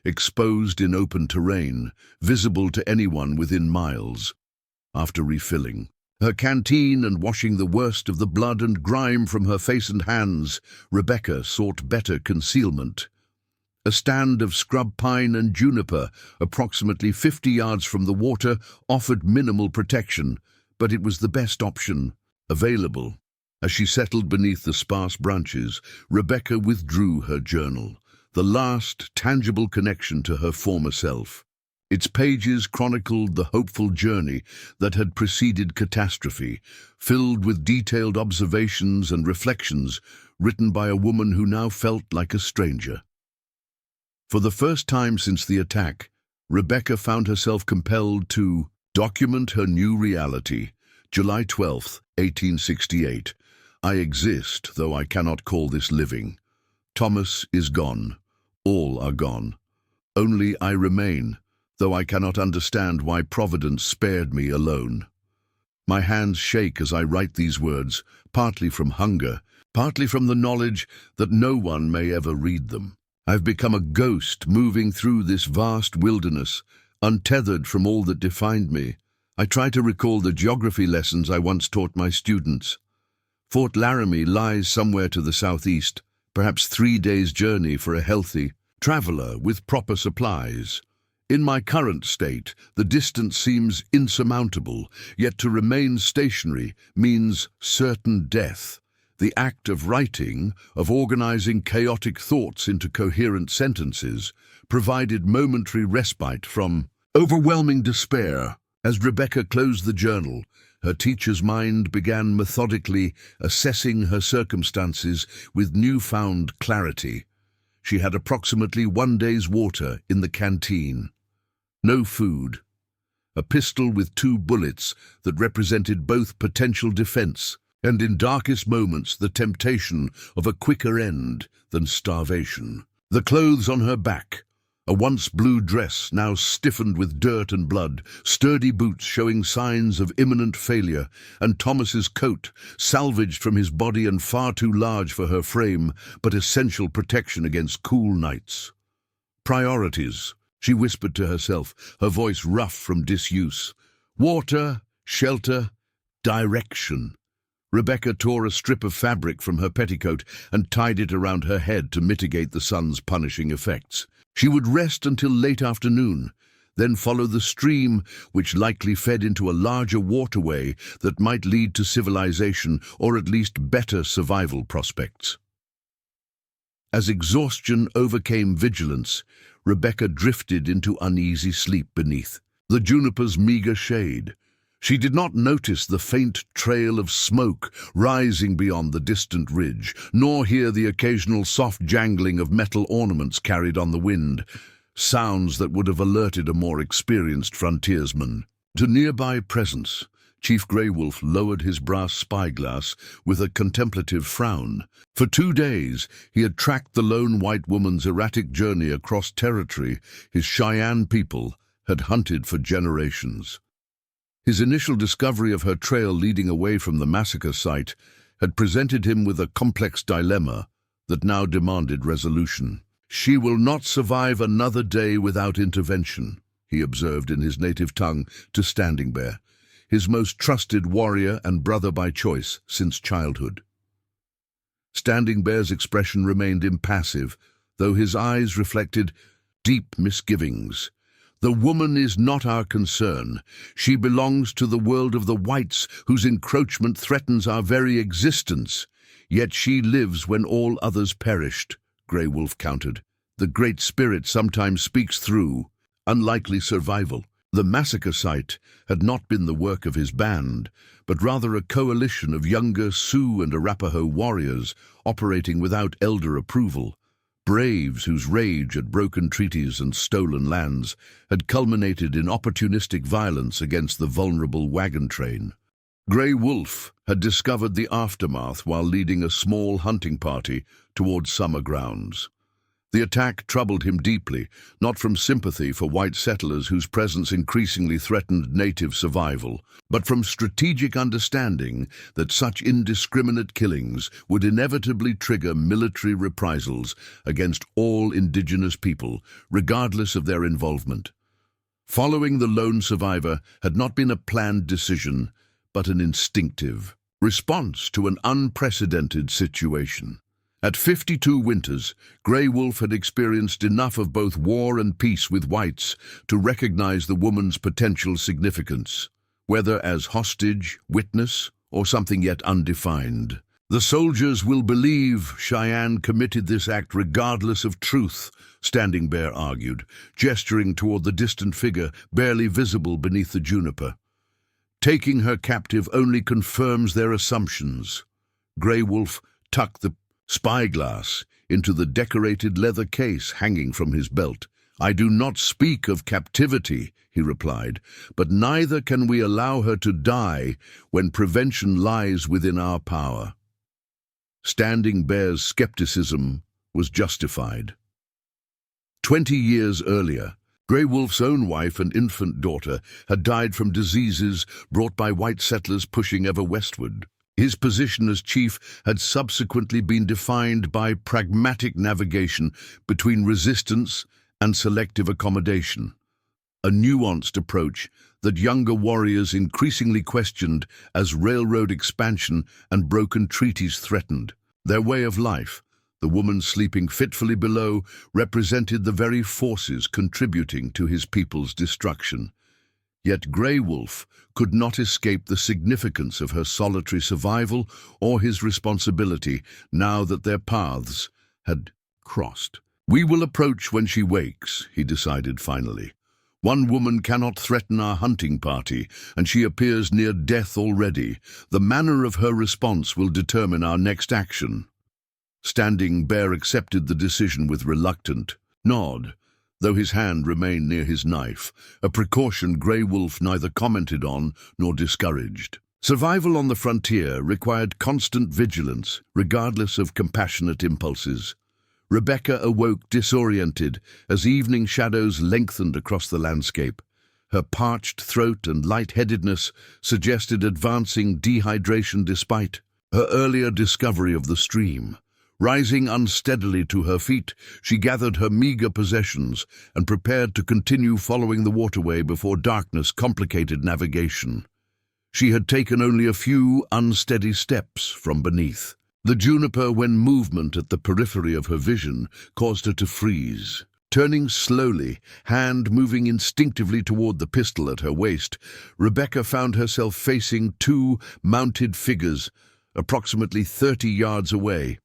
Exposed in open terrain, visible to anyone within miles. After refilling, Her canteen and washing the worst of the blood and grime from her face and hands, Rebecca sought better concealment. A stand of scrub pine and juniper, approximately 50 yards from the water, offered minimal protection, but it was the best option available. As she settled beneath the sparse branches, Rebecca withdrew her journal, the last tangible connection to her former self. Its pages chronicled the hopeful journey that had preceded catastrophe, filled with detailed observations and reflections written by a woman who now felt like a stranger. For the first time since the attack, Rebecca found herself compelled to document her new reality. July 12, 1868. I exist, though I cannot call this living. Thomas is gone. All are gone. Only I remain, though I cannot understand why Providence spared me alone. My hands shake as I write these words, partly from hunger, partly from the knowledge that no one may ever read them. I've become a ghost moving through this vast wilderness, untethered from all that defined me. I try to recall the geography lessons I once taught my students. Fort Laramie lies somewhere to the southeast, perhaps 3 days' journey for a healthy traveler with proper supplies. In my current state, the distance seems insurmountable, yet to remain stationary means certain death. The act of writing, of organizing chaotic thoughts into coherent sentences, provided momentary respite from overwhelming despair. As Rebecca closed the journal, her teacher's mind began methodically assessing her circumstances with newfound clarity. She had approximately 1 day's water in the canteen. No food. A pistol with 2 bullets that represented both potential defense and, in darkest moments, the temptation of a quicker end than starvation. The clothes on her back, a once blue dress now stiffened with dirt and blood, sturdy boots showing signs of imminent failure, and Thomas's coat, salvaged from his body and far too large for her frame, but essential protection against cool nights. Priorities, she whispered to herself, her voice rough from disuse. Water, shelter, direction. Rebecca tore a strip of fabric from her petticoat and tied it around her head to mitigate the sun's punishing effects. She would rest until late afternoon, then follow the stream which likely fed into a larger waterway that might lead to civilization or at least better survival prospects. As exhaustion overcame vigilance, Rebecca drifted into uneasy sleep beneath the juniper's meager shade. She did not notice the faint trail of smoke rising beyond the distant ridge, nor hear the occasional soft jangling of metal ornaments carried on the wind, sounds that would have alerted a more experienced frontiersman. To nearby presence, Chief Grey Wolf lowered his brass spyglass with a contemplative frown. For 2 days, he had tracked the lone white woman's erratic journey across territory his Cheyenne people had hunted for generations. His initial discovery of her trail leading away from the massacre site had presented him with a complex dilemma that now demanded resolution. "She will not survive another day without intervention," he observed in his native tongue to Standing Bear, his most trusted warrior and brother by choice since childhood. Standing Bear's expression remained impassive, though his eyes reflected deep misgivings. "The woman is not our concern. She belongs to the world of the whites, whose encroachment threatens our very existence. Yet she lives when all others perished," Grey Wolf countered. "The Great Spirit sometimes speaks through unlikely survival." The massacre site had not been the work of his band, but rather a coalition of younger Sioux and Arapaho warriors operating without elder approval. Braves whose rage at broken treaties and stolen lands had culminated in opportunistic violence against the vulnerable wagon train. Grey Wolf had discovered the aftermath while leading a small hunting party towards summer grounds. The attack troubled him deeply, not from sympathy for white settlers whose presence increasingly threatened native survival, but from strategic understanding that such indiscriminate killings would inevitably trigger military reprisals against all indigenous people, regardless of their involvement. Following the lone survivor had not been a planned decision, but an instinctive response to an unprecedented situation. At 52 winters, Grey Wolf had experienced enough of both war and peace with whites to recognize the woman's potential significance, whether as hostage, witness, or something yet undefined. The soldiers will believe Cheyenne committed this act regardless of truth, Standing Bear argued, gesturing toward the distant figure barely visible beneath the juniper. Taking her captive only confirms their assumptions. Grey Wolf tucked the spyglass into the decorated leather case hanging from his belt. I do not speak of captivity, he replied, but neither can we allow her to die when prevention lies within our power. Standing Bear's skepticism was justified. 20 years earlier, Grey Wolf's own wife and infant daughter had died from diseases brought by white settlers pushing ever westward. His position as chief had subsequently been defined by pragmatic navigation between resistance and selective accommodation, a nuanced approach that younger warriors increasingly questioned as railroad expansion and broken treaties threatened. Their way of life, the woman sleeping fitfully below, represented the very forces contributing to his people's destruction. Yet Grey Wolf could not escape the significance of her solitary survival or his responsibility now that their paths had crossed. We will approach when she wakes, he decided finally. One woman cannot threaten our hunting party, and she appears near death already. The manner of her response will determine our next action. Standing Bear accepted the decision with reluctant nod, though his hand remained near his knife, a precaution Grey Wolf neither commented on nor discouraged. Survival on the frontier required constant vigilance, regardless of compassionate impulses. Rebecca awoke disoriented as evening shadows lengthened across the landscape. Her parched throat and lightheadedness suggested advancing dehydration despite her earlier discovery of the stream. Rising unsteadily to her feet, she gathered her meager possessions and prepared to continue following the waterway before darkness complicated navigation. She had taken only a few unsteady steps from beneath. The juniper, when movement at the periphery of her vision, caused her to freeze. Turning slowly, hand moving instinctively toward the pistol at her waist, Rebecca found herself facing two mounted figures, approximately 30 yards away.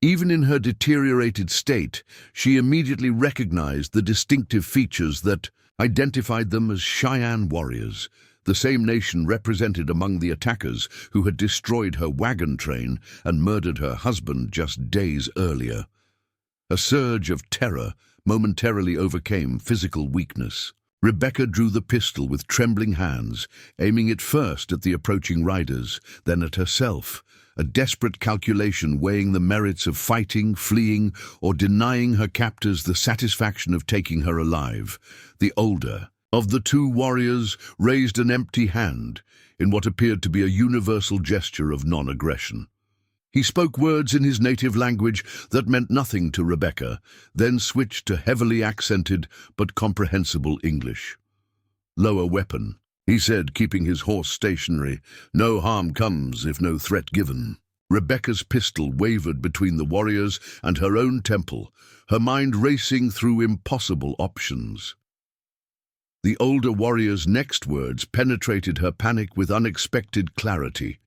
Even in her deteriorated state, she immediately recognized the distinctive features that identified them as Cheyenne warriors, the same nation represented among the attackers who had destroyed her wagon train and murdered her husband just days earlier. A surge of terror momentarily overcame physical weakness. Rebecca drew the pistol with trembling hands, aiming it first at the approaching riders, then at herself, a desperate calculation weighing the merits of fighting, fleeing, or denying her captors the satisfaction of taking her alive. The older of the two warriors raised an empty hand in what appeared to be a universal gesture of non-aggression. He spoke words in his native language that meant nothing to Rebecca, then switched to heavily accented but comprehensible English. "Lower weapon," he said, keeping his horse stationary. "No harm comes if no threat given." Rebecca's pistol wavered between the warriors and her own temple, her mind racing through impossible options. The older warrior's next words penetrated her panic with unexpected clarity.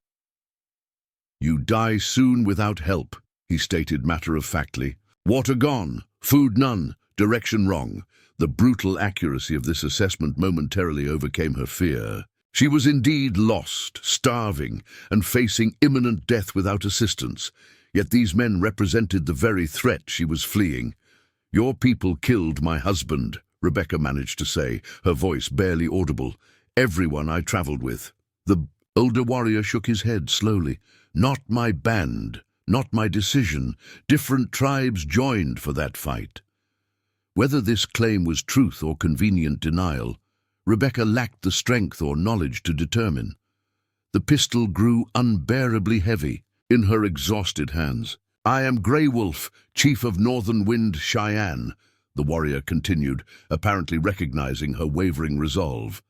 "You die soon without help," he stated matter-of-factly. "Water gone, food none, direction wrong." The brutal accuracy of this assessment momentarily overcame her fear. She was indeed lost, starving, and facing imminent death without assistance. Yet these men represented the very threat she was fleeing. "Your people killed my husband," Rebecca managed to say, her voice barely audible. "Everyone I traveled with." The older warrior shook his head slowly. "Not my band, not my decision. Different tribes joined for that fight." Whether this claim was truth or convenient denial, Rebecca lacked the strength or knowledge to determine. The pistol grew unbearably heavy in her exhausted hands. "I am Grey Wolf, chief of Northern Wind Cheyenne," the warrior continued, apparently recognizing her wavering resolve.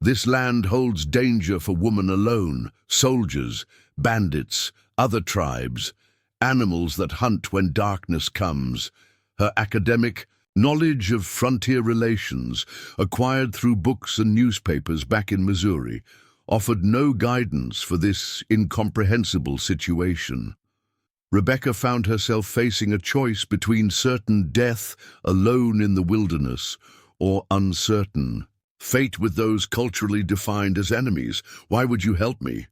This land holds danger for woman alone, soldiers, bandits, other tribes, animals that hunt when darkness comes. Her academic knowledge of frontier relations, acquired through books and newspapers back in Missouri, offered no guidance for this incomprehensible situation. Rebecca found herself facing a choice between certain death alone in the wilderness or uncertain fate with those culturally defined as enemies. "Why would you help me?"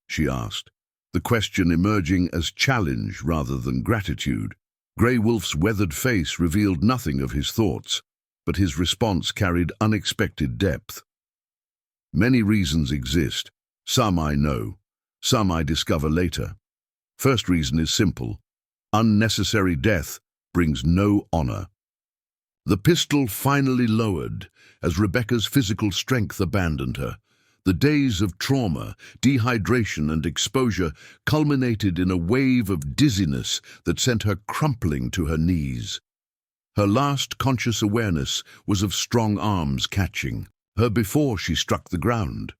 she asked, the question emerging as challenge rather than gratitude. Grey Wolf's weathered face revealed nothing of his thoughts, but his response carried unexpected depth. "Many reasons exist. Some I know, some I discover later. First reason is simple. Unnecessary death brings no honor." The pistol finally lowered as Rebecca's physical strength abandoned her. The days of trauma, dehydration, and exposure culminated in a wave of dizziness that sent her crumpling to her knees. Her last conscious awareness was of strong arms catching her before she struck the ground,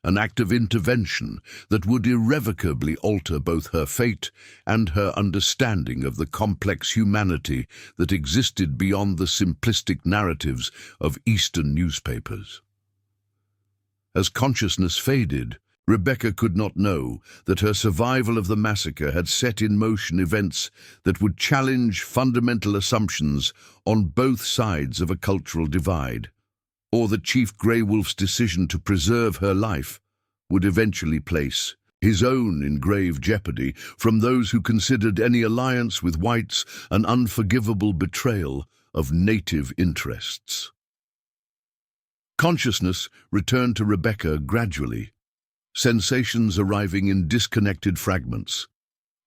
an act of intervention that would irrevocably alter both her fate and her understanding of the complex humanity that existed beyond the simplistic narratives of Eastern newspapers. As consciousness faded, Rebecca could not know that her survival of the massacre had set in motion events that would challenge fundamental assumptions on both sides of a cultural divide, or that Chief Grey Wolf's decision to preserve her life would eventually place his own in grave jeopardy from those who considered any alliance with whites an unforgivable betrayal of native interests. Consciousness returned to Rebecca gradually, sensations arriving in disconnected fragments.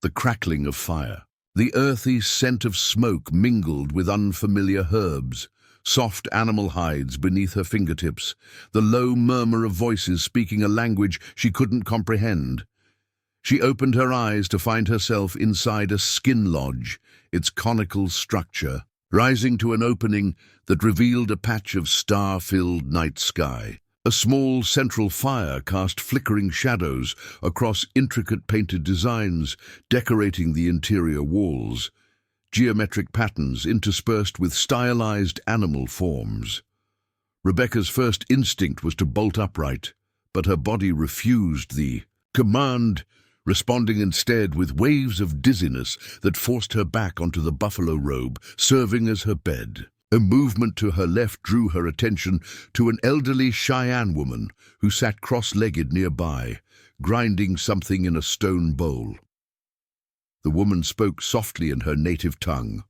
The crackling of fire, the earthy scent of smoke mingled with unfamiliar herbs, soft animal hides beneath her fingertips, the low murmur of voices speaking a language she couldn't comprehend. She opened her eyes to find herself inside a skin lodge, its conical structure rising to an opening that revealed a patch of star-filled night sky. A small central fire cast flickering shadows across intricate painted designs decorating the interior walls, geometric patterns interspersed with stylized animal forms. Rebecca's first instinct was to bolt upright, but her body refused the command, responding instead with waves of dizziness that forced her back onto the buffalo robe, serving as her bed. A movement to her left drew her attention to an elderly Cheyenne woman who sat cross-legged nearby, grinding something in a stone bowl. The woman spoke softly in her native tongue,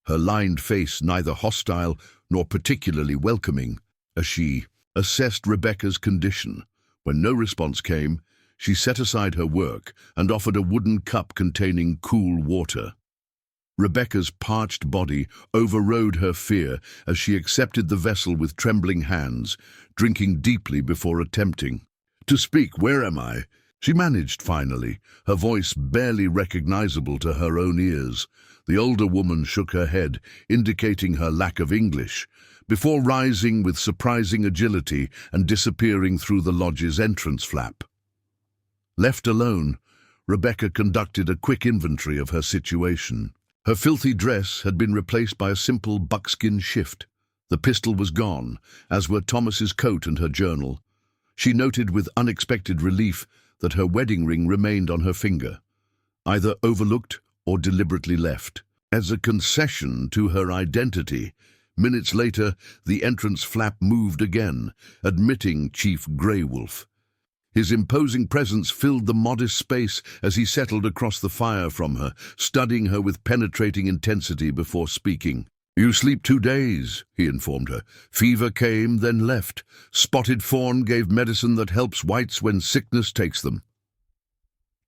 her lined face neither hostile nor particularly welcoming, as she assessed Rebecca's condition. When no response came, she set aside her work and offered a wooden cup containing cool water. Rebecca's parched body overrode her fear as she accepted the vessel with trembling hands, drinking deeply before attempting to speak. "Where am I?" she managed finally, her voice barely recognizable to her own ears. The older woman shook her head, indicating her lack of English, before rising with surprising agility and disappearing through the lodge's entrance flap. Left alone, Rebecca conducted a quick inventory of her situation. Her filthy dress had been replaced by a simple buckskin shift. The pistol was gone, as were Thomas's coat and her journal. She noted with unexpected relief that her wedding ring remained on her finger, either overlooked or deliberately left. As a concession to her identity, minutes later, the entrance flap moved again, admitting Chief Grey Wolf. His imposing presence filled the modest space as he settled across the fire from her, studying her with penetrating intensity before speaking. "You sleep 2 days, he informed her. "Fever came, then left. Spotted Fawn gave medicine that helps whites when sickness takes them."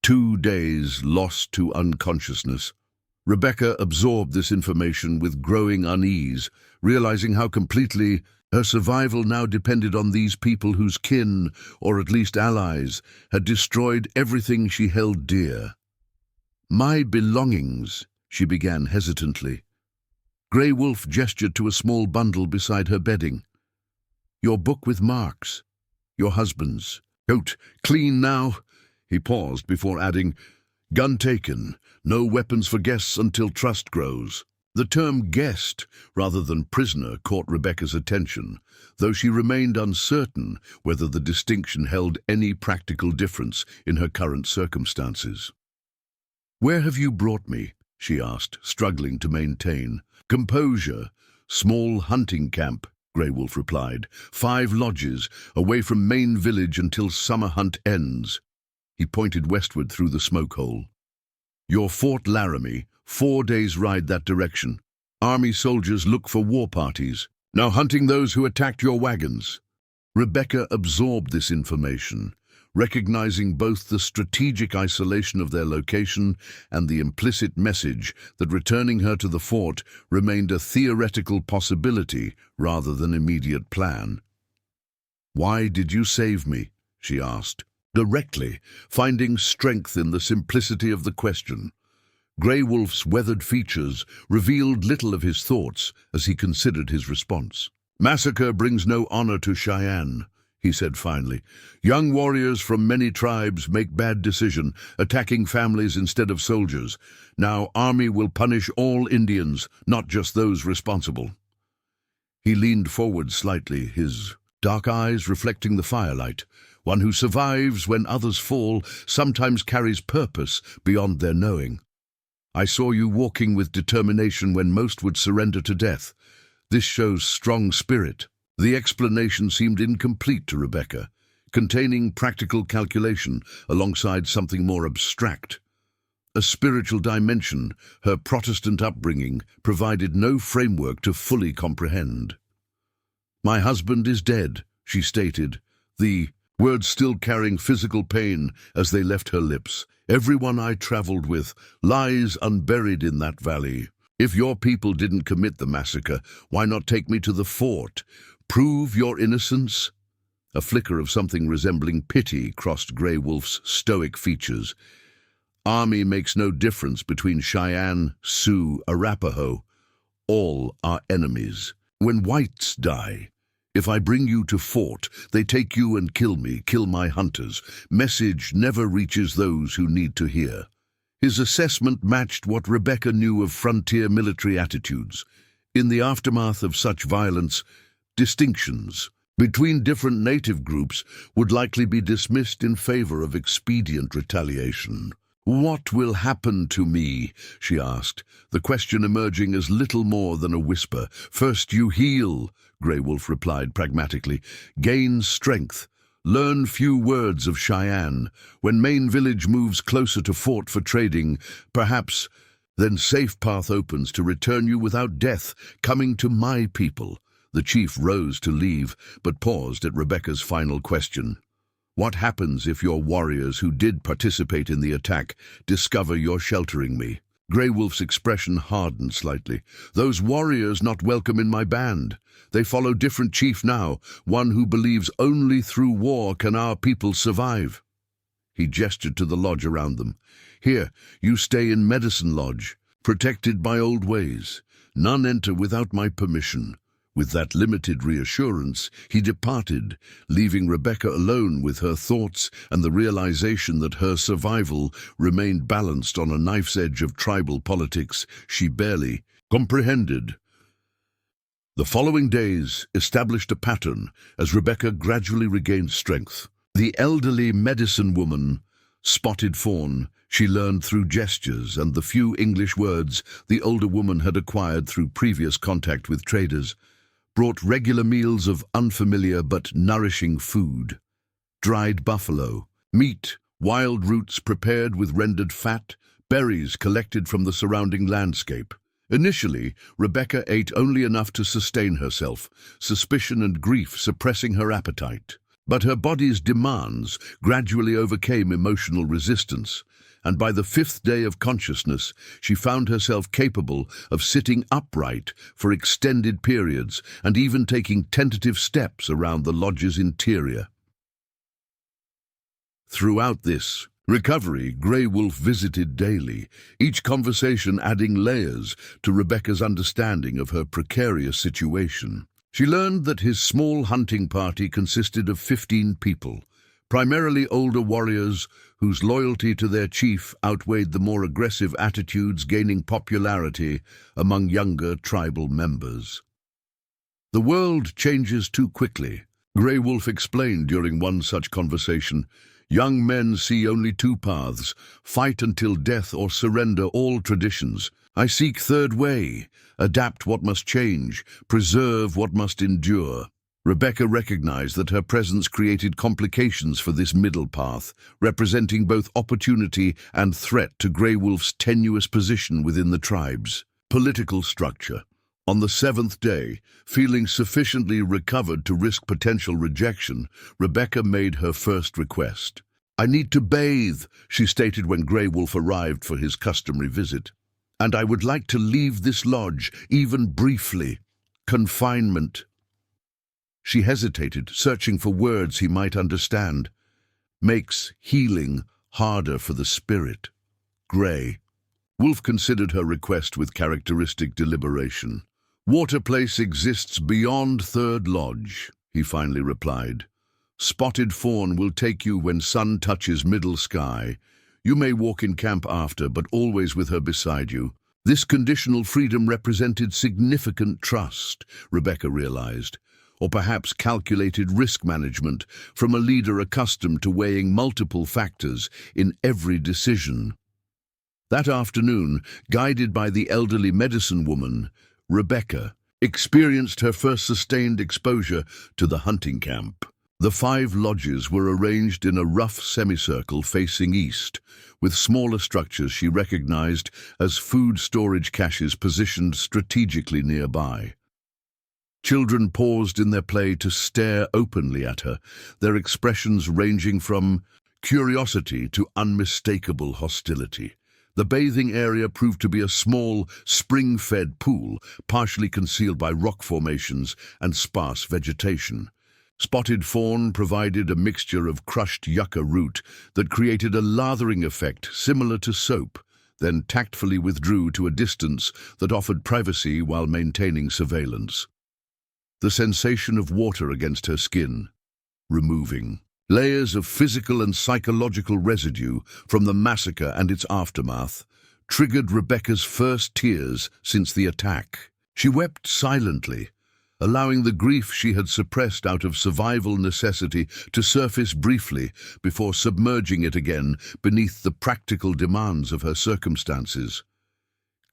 2 days lost to unconsciousness. Rebecca absorbed this information with growing unease, realizing how completely her survival now depended on these people whose kin, or at least allies, had destroyed everything she held dear. "My belongings," she began hesitantly. Grey Wolf gestured to a small bundle beside her bedding. "Your book with marks. Your husband's. Coat clean now? He paused before adding, gun taken. No weapons for guests until trust grows. The term guest, rather than prisoner, caught Rebecca's attention, though she remained uncertain whether the distinction held any practical difference in her current circumstances. Where have you brought me? She asked, struggling to maintain composure. Small hunting camp, Grey Wolf replied. 5 lodges, away from main village until summer hunt ends. He pointed westward through the smoke hole. Your Fort Laramie, 4 days' ride that direction. Army soldiers look for war parties, now hunting those who attacked your wagons. Rebecca absorbed this information, recognizing both the strategic isolation of their location and the implicit message that returning her to the fort remained a theoretical possibility rather than immediate plan. Why did you save me? She asked, directly, finding strength in the simplicity of the question. Grey Wolf's weathered features revealed little of his thoughts as he considered his response. Massacre brings no honor to Cheyenne, he said finally. Young warriors from many tribes make bad decision, attacking families instead of soldiers. Now army will punish all Indians, not just those responsible. He leaned forward slightly, his dark eyes reflecting the firelight. One who survives when others fall sometimes carries purpose beyond their knowing. I saw you walking with determination when most would surrender to death. This shows strong spirit. The explanation seemed incomplete to Rebecca, containing practical calculation alongside something more abstract. A spiritual dimension her Protestant upbringing provided no framework to fully comprehend. My husband is dead, she stated, the words still carrying physical pain as they left her lips. Everyone I traveled with lies unburied in that valley. If your people didn't commit the massacre, why not take me to the fort? Prove your innocence? A flicker of something resembling pity crossed Grey Wolf's stoic features. Army makes no difference between Cheyenne, Sioux, Arapaho. All are enemies. When whites die, if I bring you to fort, they take you and kill me, kill my hunters. Message never reaches those who need to hear. His assessment matched what Rebecca knew of frontier military attitudes. In the aftermath of such violence, distinctions between different native groups would likely be dismissed in favor of expedient retaliation. What will happen to me? She asked, the question emerging as little more than a whisper. First you heal, Grey Wolf replied pragmatically. Gain strength. Learn few words of Cheyenne. When main village moves closer to fort for trading, perhaps then safe path opens to return you without death, coming to my people. The chief rose to leave, but paused at Rebecca's final question. What happens if your warriors who did participate in the attack discover you're sheltering me? Grey Wolf's expression hardened slightly. Those warriors not welcome in my band. They follow different chief now, one who believes only through war can our people survive. He gestured to the lodge around them. Here, you stay in Medicine Lodge, protected by old ways. None enter without my permission. With that limited reassurance, he departed, leaving Rebecca alone with her thoughts and the realization that her survival remained balanced on a knife's edge of tribal politics she barely comprehended. The following days established a pattern as Rebecca gradually regained strength. The elderly medicine woman, Spotted Fawn, she learned through gestures and the few English words the older woman had acquired through previous contact with traders, brought regular meals of unfamiliar but nourishing food. Dried buffalo, meat, wild roots prepared with rendered fat, berries collected from the surrounding landscape. Initially, Rebecca ate only enough to sustain herself, suspicion and grief suppressing her appetite. But her body's demands gradually overcame emotional resistance, and by the 5th day of consciousness, she found herself capable of sitting upright for extended periods and even taking tentative steps around the lodge's interior. Throughout this recovery, Grey Wolf visited daily, each conversation adding layers to Rebecca's understanding of her precarious situation. She learned that his small hunting party consisted of 15 people, primarily older warriors whose loyalty to their chief outweighed the more aggressive attitudes gaining popularity among younger tribal members. "The world changes too quickly," Grey Wolf explained during one such conversation. "Young men see only two paths: fight until death or surrender all traditions. I seek third way, adapt what must change, preserve what must endure." Rebecca recognized that her presence created complications for this middle path, representing both opportunity and threat to Grey Wolf's tenuous position within the tribes. Political structure. On the seventh day, feeling sufficiently recovered to risk potential rejection, Rebecca made her first request. "I need to bathe," she stated when Grey Wolf arrived for his customary visit. "And I would like to leave this lodge, even briefly. Confinement." She hesitated, searching for words he might understand. "Makes healing harder for the spirit." Grey Wolf considered her request with characteristic deliberation. "Water Place exists beyond Third Lodge," he finally replied. "Spotted Fawn will take you when sun touches middle sky. You may walk in camp after, but always with her beside you." This conditional freedom represented significant trust, Rebecca realized, or perhaps calculated risk management from a leader accustomed to weighing multiple factors in every decision. That afternoon, guided by the elderly medicine woman, Rebecca experienced her first sustained exposure to the hunting camp. The 5 lodges were arranged in a rough semicircle facing east, with smaller structures she recognized as food storage caches positioned strategically nearby. Children paused in their play to stare openly at her, their expressions ranging from curiosity to unmistakable hostility. The bathing area proved to be a small, spring-fed pool, partially concealed by rock formations and sparse vegetation. Spotted Fawn provided a mixture of crushed yucca root that created a lathering effect similar to soap, then tactfully withdrew to a distance that offered privacy while maintaining surveillance. The sensation of water against her skin, removing layers of physical and psychological residue from the massacre and its aftermath, triggered Rebecca's first tears since the attack. She wept silently, allowing the grief she had suppressed out of survival necessity to surface briefly before submerging it again beneath the practical demands of her circumstances.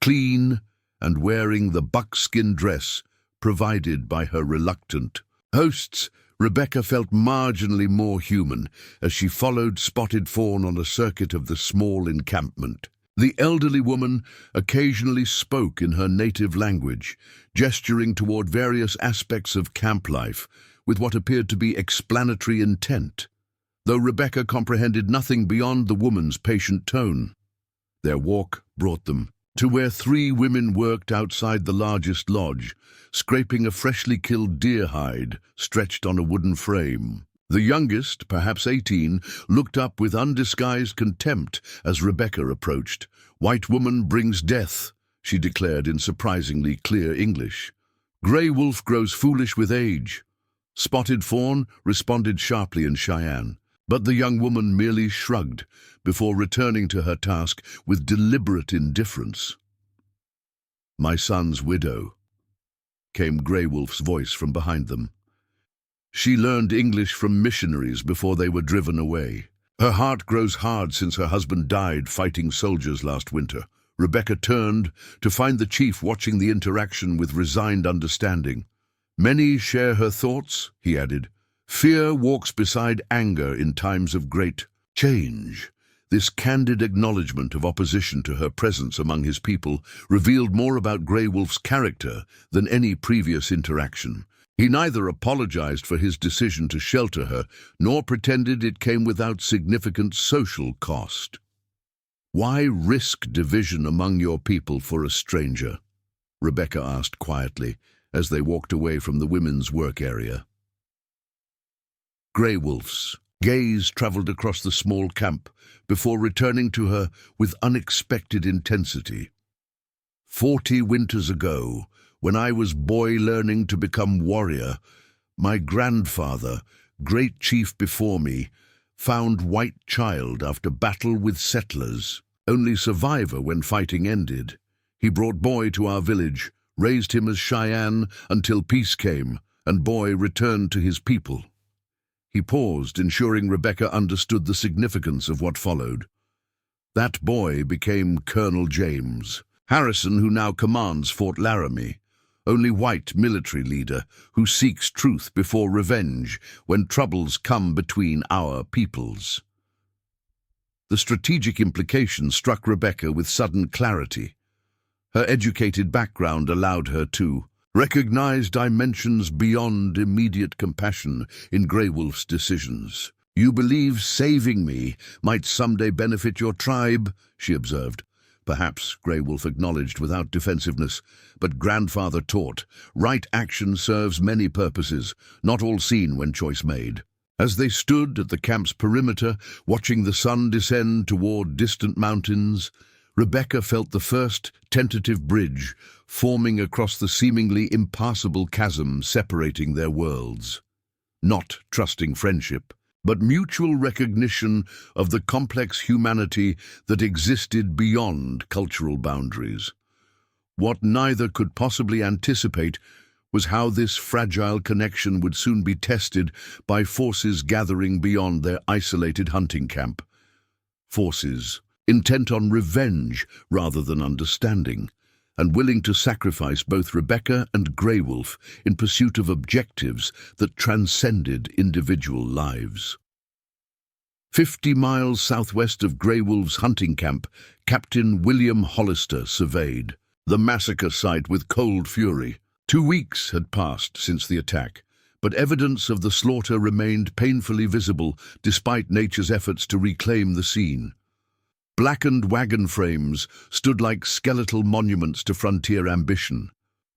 Clean and wearing the buckskin dress provided by her reluctant hosts, Rebecca felt marginally more human as she followed Spotted Fawn on a circuit of the small encampment. The elderly woman occasionally spoke in her native language, gesturing toward various aspects of camp life with what appeared to be explanatory intent, though Rebecca comprehended nothing beyond the woman's patient tone. Their walk brought them to where 3 women worked outside the largest lodge, scraping a freshly killed deer hide stretched on a wooden frame. The youngest, perhaps 18, looked up with undisguised contempt as Rebecca approached. "White woman brings death," she declared in surprisingly clear English. "Grey Wolf grows foolish with age." Spotted Fawn responded sharply in Cheyenne, but the young woman merely shrugged before returning to her task with deliberate indifference. "My son's widow," came Grey Wolf's voice from behind them. "She learned English from missionaries before they were driven away. Her heart grows hard since her husband died fighting soldiers last winter." Rebecca turned to find the chief watching the interaction with resigned understanding. "Many share her thoughts," he added. "Fear walks beside anger in times of great change." This candid acknowledgement of opposition to her presence among his people revealed more about Grey Wolf's character than any previous interaction. He neither apologized for his decision to shelter her, nor pretended it came without significant social cost. "Why risk division among your people for a stranger?" Rebecca asked quietly as they walked away from the women's work area. Grey Wolf's gaze traveled across the small camp before returning to her with unexpected intensity. 40 winters ago, when I was boy learning to become warrior, my grandfather, great chief before me, found white child after battle with settlers, only survivor when fighting ended. He brought boy to our village, raised him as Cheyenne until peace came, and boy returned to his people. He paused, ensuring Rebecca understood the significance of what followed. That boy became Colonel James Harrison, who now commands Fort Laramie, only white military leader who seeks truth before revenge when troubles come between our peoples. The strategic implication struck Rebecca with sudden clarity. Her educated background allowed her to recognize dimensions beyond immediate compassion in Grey Wolf's decisions. "You believe saving me might someday benefit your tribe," she observed. Perhaps, Grey Wolf acknowledged without defensiveness, but grandfather taught, right action serves many purposes, not all seen when choice made. As they stood at the camp's perimeter, watching the sun descend toward distant mountains, Rebecca felt the first tentative bridge forming across the seemingly impassable chasm separating their worlds. Not trusting friendship, but mutual recognition of the complex humanity that existed beyond cultural boundaries. What neither could possibly anticipate was how this fragile connection would soon be tested by forces gathering beyond their isolated hunting camp. Forces intent on revenge rather than understanding, and willing to sacrifice both Rebecca and Grey Wolf in pursuit of objectives that transcended individual lives. 50 miles southwest of Grey Wolf's hunting camp, Captain William Hollister surveyed the massacre site with cold fury. 2 weeks had passed since the attack, but evidence of the slaughter remained painfully visible despite nature's efforts to reclaim the scene. Blackened wagon frames stood like skeletal monuments to frontier ambition.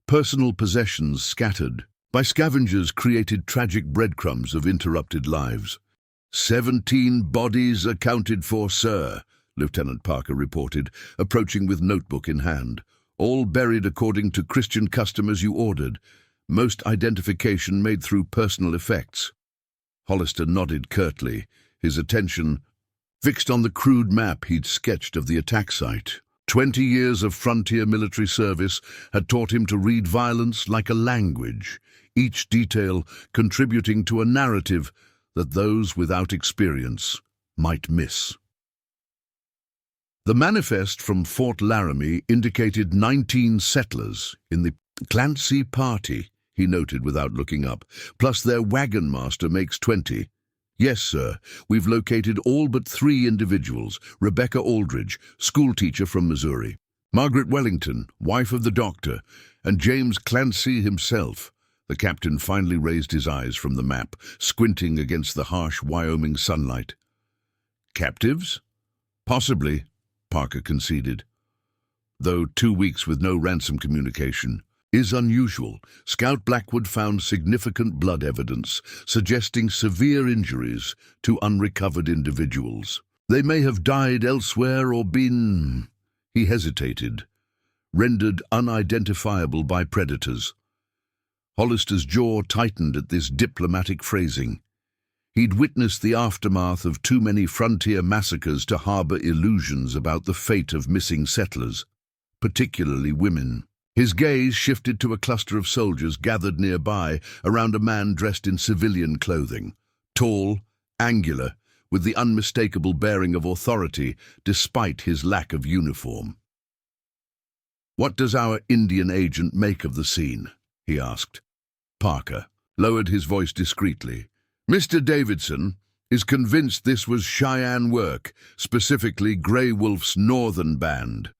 Personal possessions scattered by scavengers created tragic breadcrumbs of interrupted lives. 17 bodies accounted for, sir, Lieutenant Parker reported, approaching with notebook in hand. All buried according to Christian custom as you ordered, most identification made through personal effects. Hollister nodded curtly, his attention fixed on the crude map he'd sketched of the attack site. 20 years of frontier military service had taught him to read violence like a language, each detail contributing to a narrative that those without experience might miss. The manifest from Fort Laramie indicated 19 settlers in the Clancy party, he noted without looking up, plus their wagon master makes 20. Yes, sir, we've located all but 3 individuals, Rebecca Aldridge, schoolteacher from Missouri, Margaret Wellington, wife of the doctor, and James Clancy himself. The captain finally raised his eyes from the map, squinting against the harsh Wyoming sunlight. Captives? Possibly, Parker conceded. Though 2 weeks with no ransom communication is unusual, Scout Blackwood found significant blood evidence suggesting severe injuries to unrecovered individuals. They may have died elsewhere or been, he hesitated, rendered unidentifiable by predators. Hollister's jaw tightened at this diplomatic phrasing. He'd witnessed the aftermath of too many frontier massacres to harbor illusions about the fate of missing settlers, particularly women. His gaze shifted to a cluster of soldiers gathered nearby around a man dressed in civilian clothing, tall, angular, with the unmistakable bearing of authority despite his lack of uniform. "What does our Indian agent make of the scene?" he asked. Parker lowered his voice discreetly. "Mr. Davidson is convinced this was Cheyenne work, specifically Grey Wolf's northern band.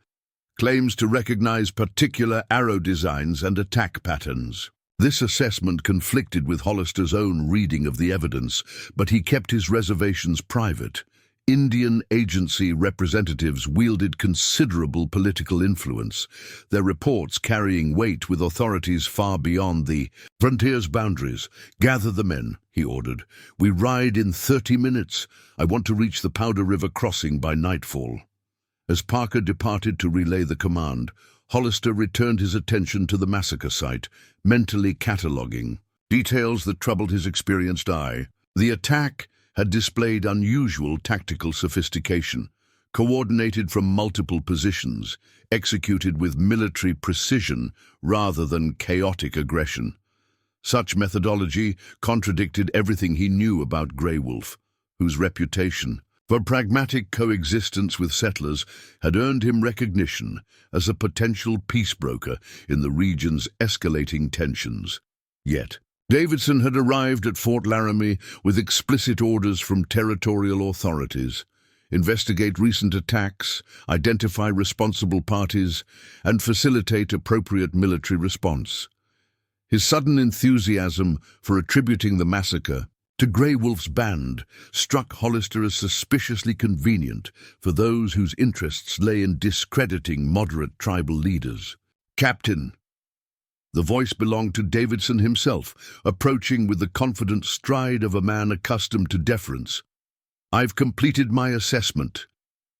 Claims to recognize particular arrow designs and attack patterns." This assessment conflicted with Hollister's own reading of the evidence, but he kept his reservations private. Indian agency representatives wielded considerable political influence, their reports carrying weight with authorities far beyond the frontier's boundaries. "Gather the men," he ordered. "We ride in 30 minutes. I want to reach the Powder River crossing by nightfall." As Parker departed to relay the command, Hollister returned his attention to the massacre site, mentally cataloguing details that troubled his experienced eye. The attack had displayed unusual tactical sophistication, coordinated from multiple positions, executed with military precision rather than chaotic aggression. Such methodology contradicted everything he knew about Grey Wolf, whose reputation for pragmatic coexistence with settlers had earned him recognition as a potential peace broker in the region's escalating tensions. Yet, Davidson had arrived at Fort Laramie with explicit orders from territorial authorities: investigate recent attacks, identify responsible parties, and facilitate appropriate military response. His sudden enthusiasm for attributing the massacre to Grey Wolf's band struck Hollister as suspiciously convenient for those whose interests lay in discrediting moderate tribal leaders. "Captain," the voice belonged to Davidson himself, approaching with the confident stride of a man accustomed to deference. "I've completed my assessment.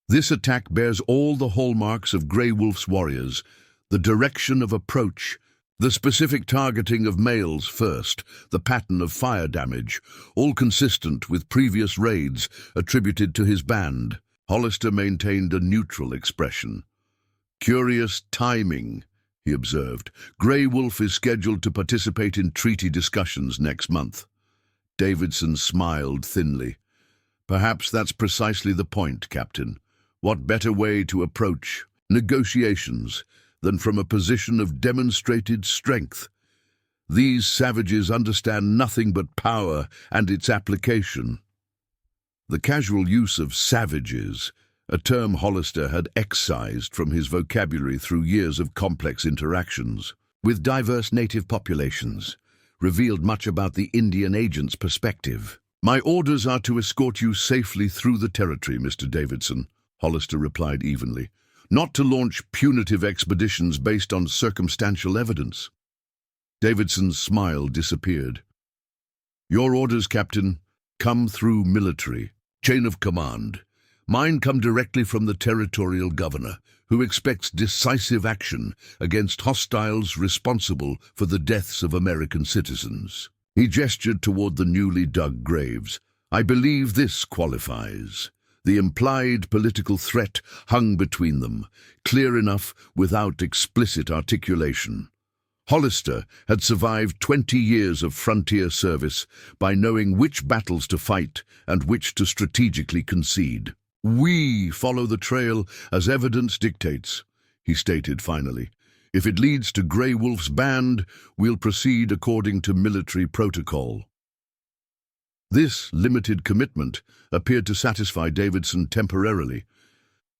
This attack bears all the hallmarks of Grey Wolf's warriors: the direction of approach, the specific targeting of males first, the pattern of fire damage, all consistent with previous raids attributed to his band." Hollister maintained a neutral expression. "Curious timing," he observed. "Grey Wolf is scheduled to participate in treaty discussions next month." Davidson smiled thinly. "Perhaps that's precisely the point, Captain. What better way to approach negotiations than from a position of demonstrated strength? These savages understand nothing but power and its application." The casual use of savages, a term Hollister had excised from his vocabulary through years of complex interactions with diverse native populations, revealed much about the Indian agent's perspective. "My orders are to escort you safely through the territory, Mr. Davidson," Hollister replied evenly, "not to launch punitive expeditions based on circumstantial evidence." Davidson's smile disappeared. "Your orders, Captain, come through military chain of command. Mine come directly from the territorial governor, who expects decisive action against hostiles responsible for the deaths of American citizens." He gestured toward the newly dug graves. "I believe this qualifies." The implied political threat hung between them, clear enough without explicit articulation. Hollister had survived 20 years of frontier service by knowing which battles to fight and which to strategically concede. "We follow the trail as evidence dictates," he stated finally. "If it leads to Grey Wolf's band, we'll proceed according to military protocol." This limited commitment appeared to satisfy Davidson temporarily.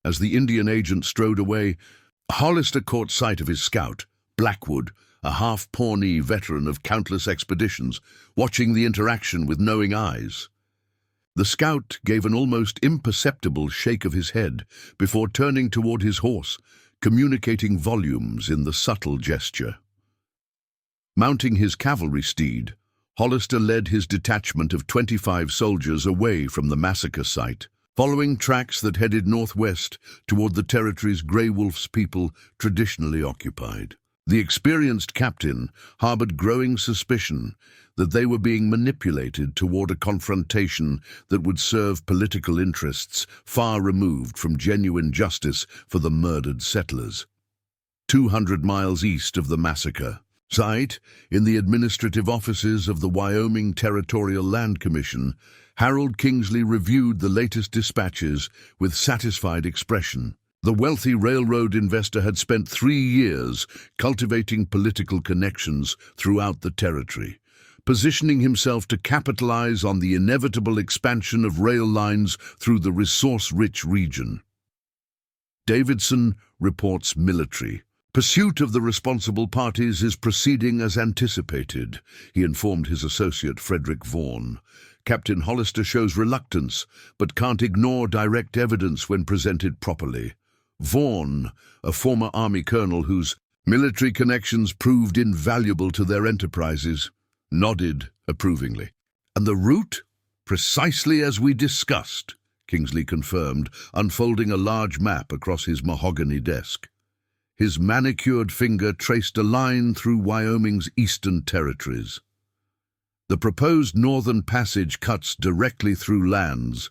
As the Indian agent strode away, Hollister caught sight of his scout, Blackwood, a half-Pawnee veteran of countless expeditions, watching the interaction with knowing eyes. The scout gave an almost imperceptible shake of his head before turning toward his horse, communicating volumes in the subtle gesture. Mounting his cavalry steed, Hollister led his detachment of 25 soldiers away from the massacre site, following tracks that headed northwest toward the territories Grey Wolf's people traditionally occupied. The experienced captain harbored growing suspicion that they were being manipulated toward a confrontation that would serve political interests far removed from genuine justice for the murdered settlers. 200 miles east of the massacre site, in the administrative offices of the Wyoming Territorial Land Commission, Harold Kingsley reviewed the latest dispatches with satisfied expression. The wealthy railroad investor had spent 3 years cultivating political connections throughout the territory, positioning himself to capitalize on the inevitable expansion of rail lines through the resource-rich region. Davidson reports military. "Pursuit of the responsible parties is proceeding as anticipated," he informed his associate Frederick Vaughan. "Captain Hollister shows reluctance, but can't ignore direct evidence when presented properly." Vaughan, a former Army colonel whose military connections proved invaluable to their enterprises, nodded approvingly. "And the route? Precisely as we discussed," Kingsley confirmed, unfolding a large map across his mahogany desk. His manicured finger traced a line through Wyoming's eastern territories. The proposed northern passage cuts directly through lands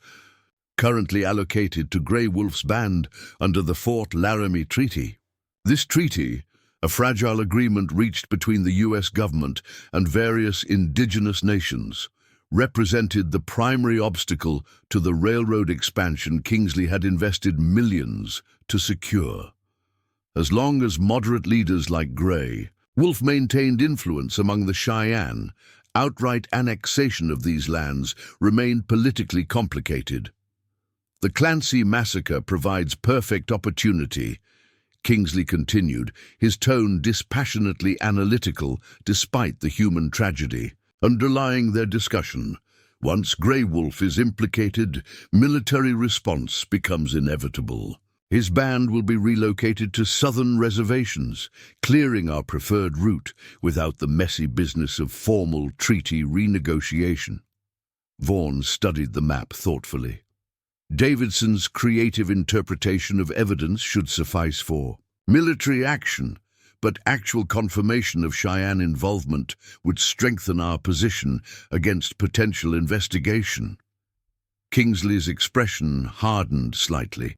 currently allocated to Grey Wolf's band under the Fort Laramie Treaty. This treaty, a fragile agreement reached between the U.S. government and various indigenous nations, represented the primary obstacle to the railroad expansion Kingsley had invested millions to secure. As long as moderate leaders like Grey Wolf maintained influence among the Cheyenne, outright annexation of these lands remained politically complicated. The Clancy Massacre provides perfect opportunity, Kingsley continued, his tone dispassionately analytical despite the human tragedy. Underlying their discussion, once Grey Wolf is implicated, military response becomes inevitable. His band will be relocated to southern reservations, clearing our preferred route without the messy business of formal treaty renegotiation. Vaughan studied the map thoughtfully. Davidson's creative interpretation of evidence should suffice for military action, but actual confirmation of Cheyenne involvement would strengthen our position against potential investigation. Kingsley's expression hardened slightly.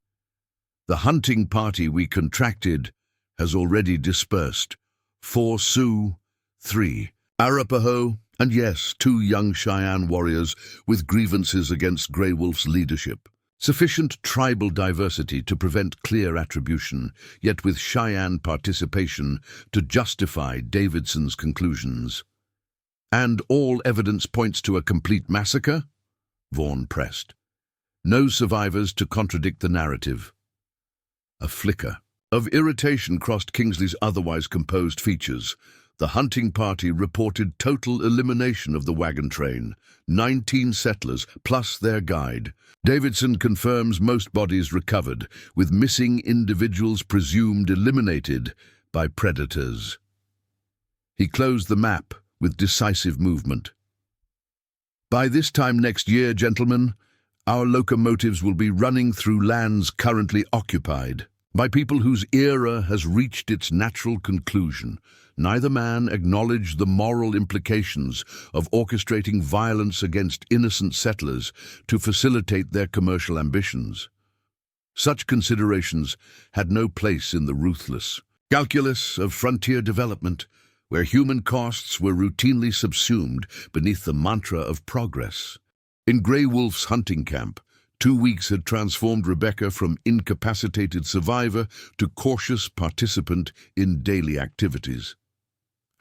The hunting party we contracted has already dispersed. 4 Sioux, 3 Arapaho, and yes, 2 young Cheyenne warriors with grievances against Grey Wolf's leadership. Sufficient tribal diversity to prevent clear attribution, yet with Cheyenne participation to justify Davidson's conclusions. And all evidence points to a complete massacre? Vaughan pressed. No survivors to contradict the narrative. A flicker of irritation crossed Kingsley's otherwise composed features. The hunting party reported total elimination of the wagon train, 19 settlers plus their guide. Davidson confirms most bodies recovered, with missing individuals presumed eliminated by predators. He closed the map with decisive movement. By this time next year, gentlemen, our locomotives will be running through lands currently occupied by people whose era has reached its natural conclusion. Neither man acknowledged the moral implications of orchestrating violence against innocent settlers to facilitate their commercial ambitions. Such considerations had no place in the ruthless calculus of frontier development, where human costs were routinely subsumed beneath the mantra of progress. In Grey Wolf's hunting camp, 2 weeks had transformed Rebecca from incapacitated survivor to cautious participant in daily activities.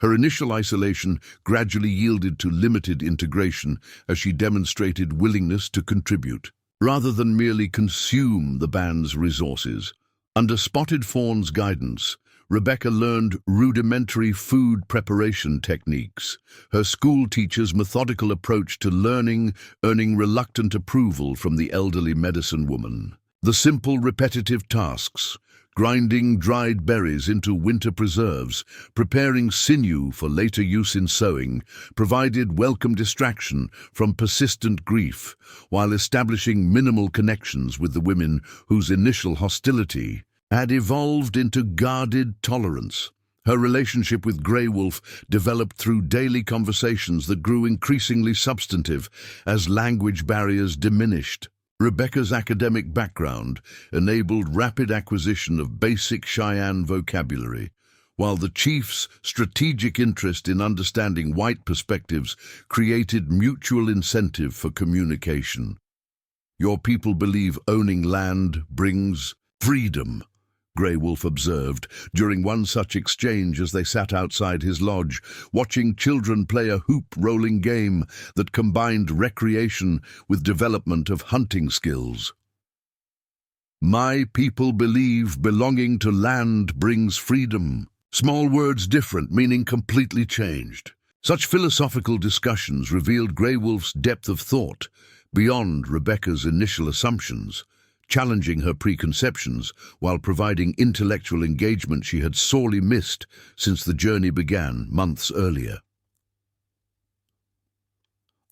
Her initial isolation gradually yielded to limited integration as she demonstrated willingness to contribute, rather than merely consume the band's resources. Under Spotted Fawn's guidance, Rebecca learned rudimentary food preparation techniques, her school teacher's methodical approach to learning earning reluctant approval from the elderly medicine woman. The simple, repetitive tasks, grinding dried berries into winter preserves, preparing sinew for later use in sewing, provided welcome distraction from persistent grief, while establishing minimal connections with the women whose initial hostility had evolved into guarded tolerance. Her relationship with Grey Wolf developed through daily conversations that grew increasingly substantive as language barriers diminished. Rebecca's academic background enabled rapid acquisition of basic Cheyenne vocabulary, while the chief's strategic interest in understanding white perspectives created mutual incentive for communication. Your people believe owning land brings freedom, Grey Wolf observed during one such exchange as they sat outside his lodge, watching children play a hoop-rolling game that combined recreation with development of hunting skills. My people believe belonging to land brings freedom. Small words different, meaning completely changed. Such philosophical discussions revealed Grey Wolf's depth of thought beyond Rebecca's initial assumptions, challenging her preconceptions while providing intellectual engagement she had sorely missed since the journey began months earlier.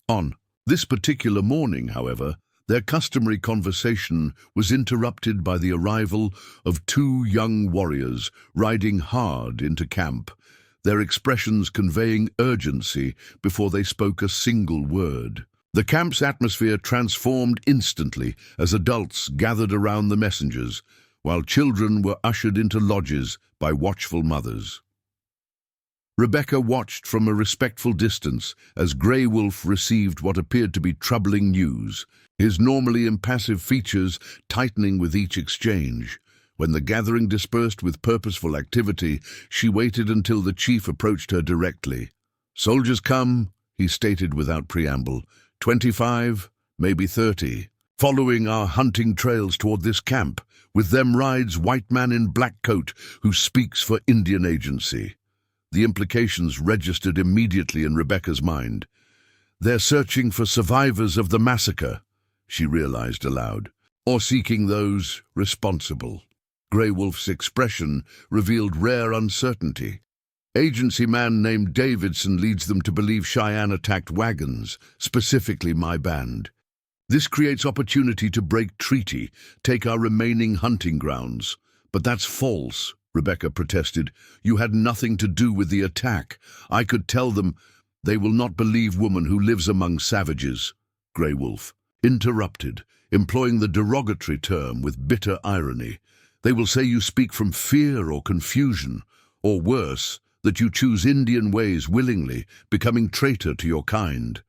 On this particular morning, however, Their customary conversation was interrupted by the arrival of two young warriors riding hard into camp, their expressions conveying urgency before they spoke a single word. The camp's atmosphere transformed instantly as adults gathered around the messengers, while children were ushered into lodges by watchful mothers. Rebecca watched from a respectful distance as Grey Wolf received what appeared to be troubling news, his normally impassive features tightening with each exchange. When the gathering dispersed with purposeful activity, she waited until the chief approached her directly. "Soldiers come," he stated without preamble. 25, maybe 30. "Following our hunting trails toward this camp. With them rides white man in black coat who speaks for Indian agency." The implications registered immediately in Rebecca's mind. "They're searching for survivors of the massacre," she realized aloud, "or seeking those responsible." Grey Wolf's expression revealed rare uncertainty. "Agency man named Davidson leads them to believe Cheyenne attacked Wagons, specifically my band. This creates opportunity to break treaty, take our remaining hunting grounds." "But that's false," Rebecca protested. "You had nothing to do with the attack. I could tell them." "They will not believe woman who lives among savages," Grey Wolf interrupted, employing the derogatory term with bitter irony. "They will say you speak from fear or confusion, or worse, that you choose Indian ways willingly, becoming traitor to your kind."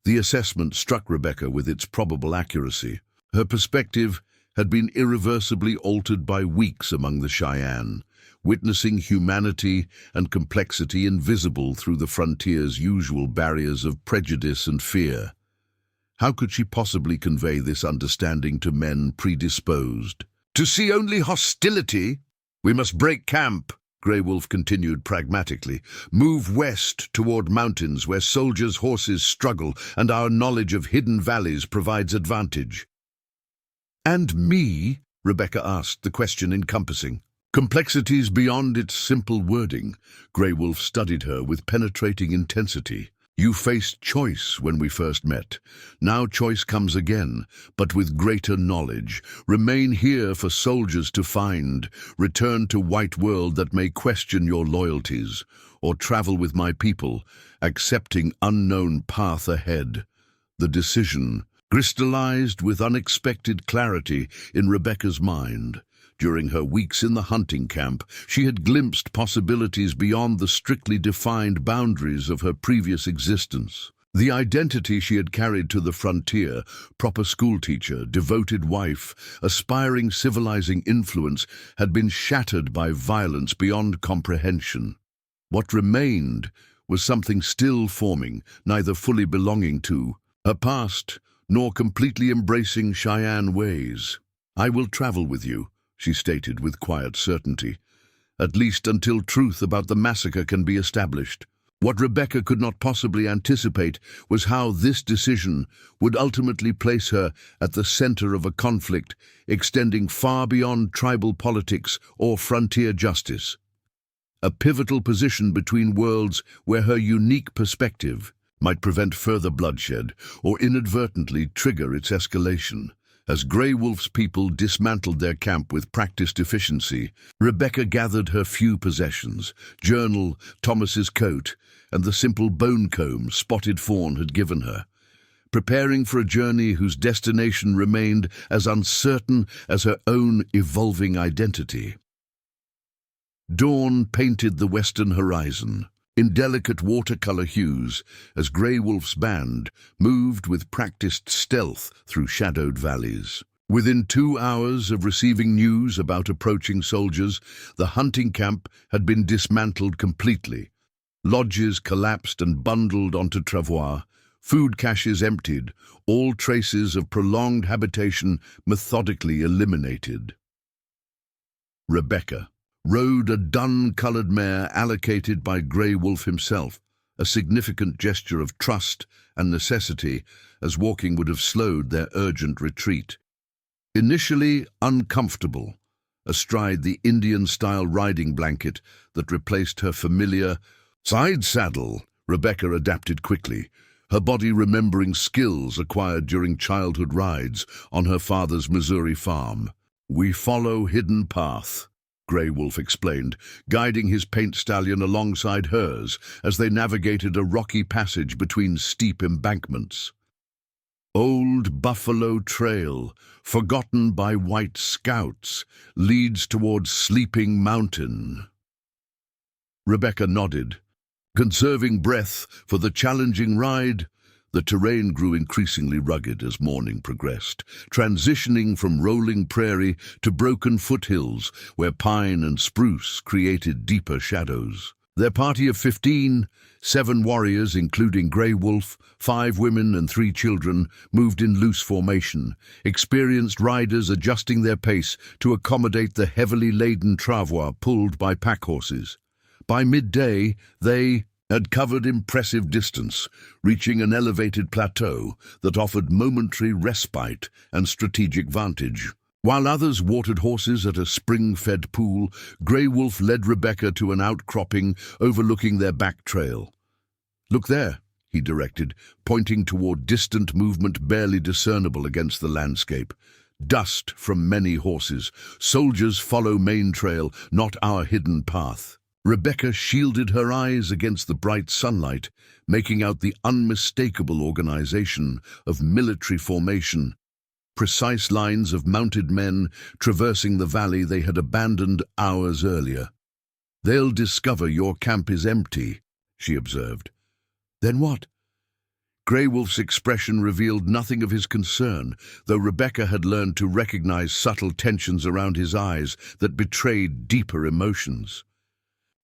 The assessment struck Rebecca with its probable accuracy. Her perspective had been irreversibly altered by weeks among the Cheyenne, witnessing humanity and complexity invisible through the frontier's usual barriers of prejudice and fear. How could she possibly convey this understanding to men predisposed to see only hostility? "We must break camp," Grey Wolf continued pragmatically. "Move west toward mountains where soldiers' horses struggle and our knowledge of hidden valleys provides advantage." "And me?" Rebecca asked, the question encompassing complexities beyond its simple wording. Grey Wolf studied her with penetrating intensity. "You faced choice when we first met. Now choice comes again, but with greater knowledge. Remain here for soldiers to find. Return to white world that may question your loyalties, or travel with my people, accepting unknown path ahead." The decision crystallized with unexpected clarity in Rebecca's mind. During her weeks in the hunting camp, she had glimpsed possibilities beyond the strictly defined boundaries of her previous existence. The identity she had carried to the frontier, proper schoolteacher, devoted wife, aspiring civilizing influence, had been shattered by violence beyond comprehension. What remained was something still forming, neither fully belonging to her past, nor completely embracing Cheyenne ways. "I will travel with you," she stated with quiet certainty, "at least until truth about the massacre can be established." What Rebecca could not possibly anticipate was how this decision would ultimately place her at the center of a conflict extending far beyond tribal politics or frontier justice. A pivotal position between worlds where her unique perspective might prevent further bloodshed or inadvertently trigger its escalation. As Grey Wolf's people dismantled their camp with practiced efficiency, Rebecca gathered her few possessions: journal, Thomas's coat, and the simple bone comb Spotted Fawn had given her, preparing for a journey whose destination remained as uncertain as her own evolving identity. Dawn painted the western horizon in delicate watercolor hues as Grey Wolf's band moved with practiced stealth through shadowed valleys. Within 2 hours of receiving news about approaching soldiers, the hunting camp had been dismantled completely. Lodges collapsed and bundled onto travois, food caches emptied, all traces of prolonged habitation methodically eliminated. Rebecca rode a dun-colored mare allocated by Grey Wolf himself, a significant gesture of trust and necessity, as walking would have slowed their urgent retreat. Initially uncomfortable, astride the Indian-style riding blanket that replaced her familiar side saddle, Rebecca adapted quickly, her body remembering skills acquired during childhood rides on her father's Missouri farm. "We follow hidden path," Grey Wolf explained, guiding his paint stallion alongside hers as they navigated a rocky passage between steep embankments. "Old Buffalo Trail, forgotten by white scouts, leads towards Sleeping Mountain." Rebecca nodded. Conserving breath for the challenging ride, the terrain grew increasingly rugged as morning progressed, transitioning from rolling prairie to broken foothills where pine and spruce created deeper shadows. Their party of 15, 7 warriors including Grey Wolf, 5 women and 3 children, moved in loose formation, experienced riders adjusting their pace to accommodate the heavily laden travois pulled by pack horses. By midday, they had covered impressive distance, reaching an elevated plateau that offered momentary respite and strategic vantage. While others watered horses at a spring-fed pool, Grey Wolf led Rebecca to an outcropping overlooking their back trail. "Look there," he directed, pointing toward distant movement barely discernible against the landscape. "Dust from many horses. Soldiers follow main trail, not our hidden path." Rebecca shielded her eyes against the bright sunlight, making out the unmistakable organization of military formation. Precise lines of mounted men traversing the valley they had abandoned hours earlier. "They'll discover your camp is empty," she observed. "Then what?" Grey Wolf's expression revealed nothing of his concern, though Rebecca had learned to recognize subtle tensions around his eyes that betrayed deeper emotions.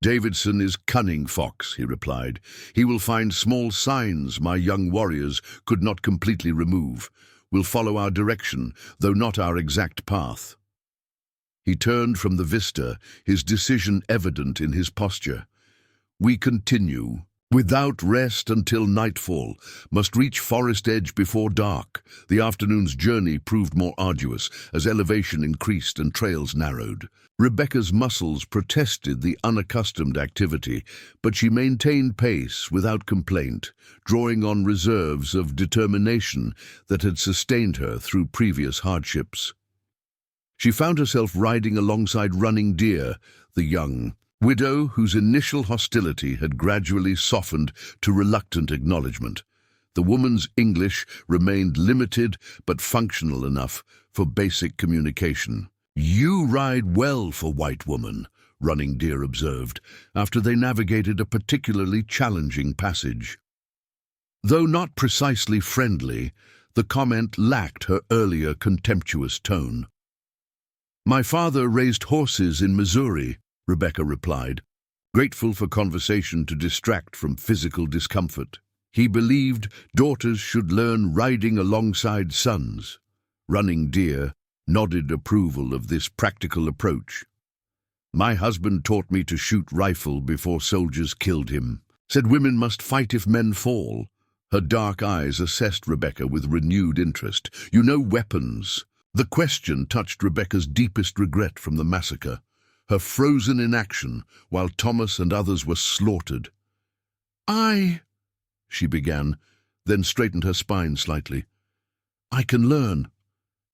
"Davidson is cunning fox," he replied. "He will find small signs my young warriors could not completely remove. Will follow our direction, though not our exact path." He turned from the vista, his decision evident in his posture. "We continue, without rest until nightfall, must reach forest edge before dark." The afternoon's journey proved more arduous as elevation increased and trails narrowed. Rebecca's muscles protested the unaccustomed activity, but she maintained pace without complaint, drawing on reserves of determination that had sustained her through previous hardships. She found herself riding alongside Running Deer, the young widow whose initial hostility had gradually softened to reluctant acknowledgement. The woman's English remained limited but functional enough for basic communication. "You ride well for white woman," Running Deer observed, after they navigated a particularly challenging passage. Though not precisely friendly, the comment lacked her earlier contemptuous tone. "My father raised horses in Missouri," Rebecca replied, grateful for conversation to distract from physical discomfort. "He believed daughters should learn riding alongside sons." Running Deer nodded approval of this practical approach. "My husband taught me to shoot rifle before soldiers killed him. Said women must fight if men fall." Her dark eyes assessed Rebecca with renewed interest. "You know weapons." The question touched Rebecca's deepest regret from the massacre, her frozen inaction while Thomas and others were slaughtered. She began, then straightened her spine slightly. "I can learn."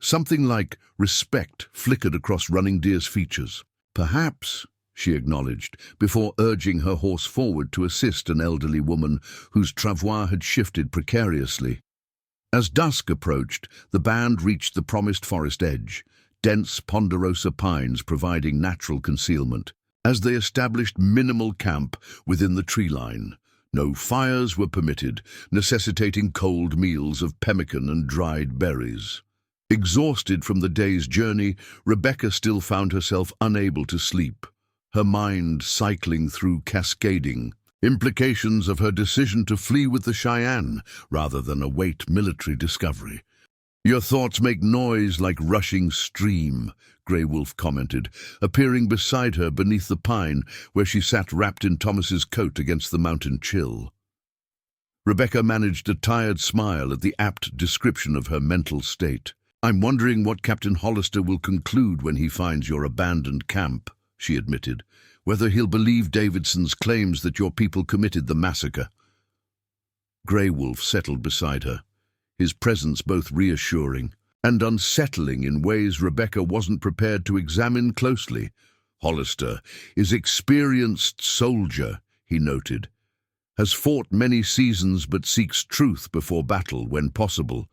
Something like respect flickered across Running Deer's features. "Perhaps," she acknowledged, before urging her horse forward to assist an elderly woman whose travois had shifted precariously. As dusk approached, the band reached the promised forest edge, dense ponderosa pines providing natural concealment. As they established minimal camp within the tree line, no fires were permitted, necessitating cold meals of pemmican and dried berries. Exhausted from the day's journey, Rebecca still found herself unable to sleep, her mind cycling through cascading implications of her decision to flee with the Cheyenne rather than await military discovery. "Your thoughts make noise like rushing stream," Grey Wolf commented, appearing beside her beneath the pine where she sat wrapped in Thomas's coat against the mountain chill. Rebecca managed a tired smile at the apt description of her mental state. "I'm wondering what Captain Hollister will conclude when he finds your abandoned camp," she admitted. "Whether he'll believe Davidson's claims that your people committed the massacre." Grey Wolf settled beside her, his presence both reassuring and unsettling in ways Rebecca wasn't prepared to examine closely. Hollister is experienced soldier, he noted, has fought many seasons but seeks truth before battle when possible.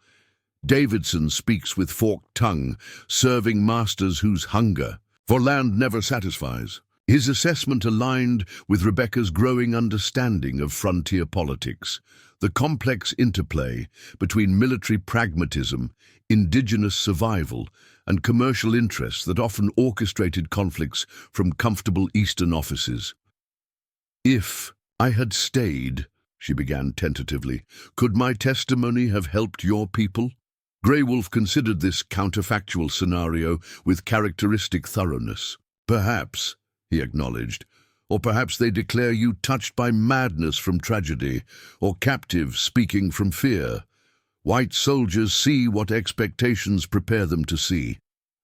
Davidson speaks with forked tongue, serving masters whose hunger for land never satisfies. His assessment aligned with Rebecca's growing understanding of frontier politics, the complex interplay between military pragmatism, indigenous survival, and commercial interests that often orchestrated conflicts from comfortable Eastern offices. "If I had stayed," she began tentatively, "could my testimony have helped your people?" Grey Wolf considered this counterfactual scenario with characteristic thoroughness. "Perhaps," he acknowledged, "or perhaps they declare you touched by madness from tragedy, or captive speaking from fear. White soldiers see what expectations prepare them to see."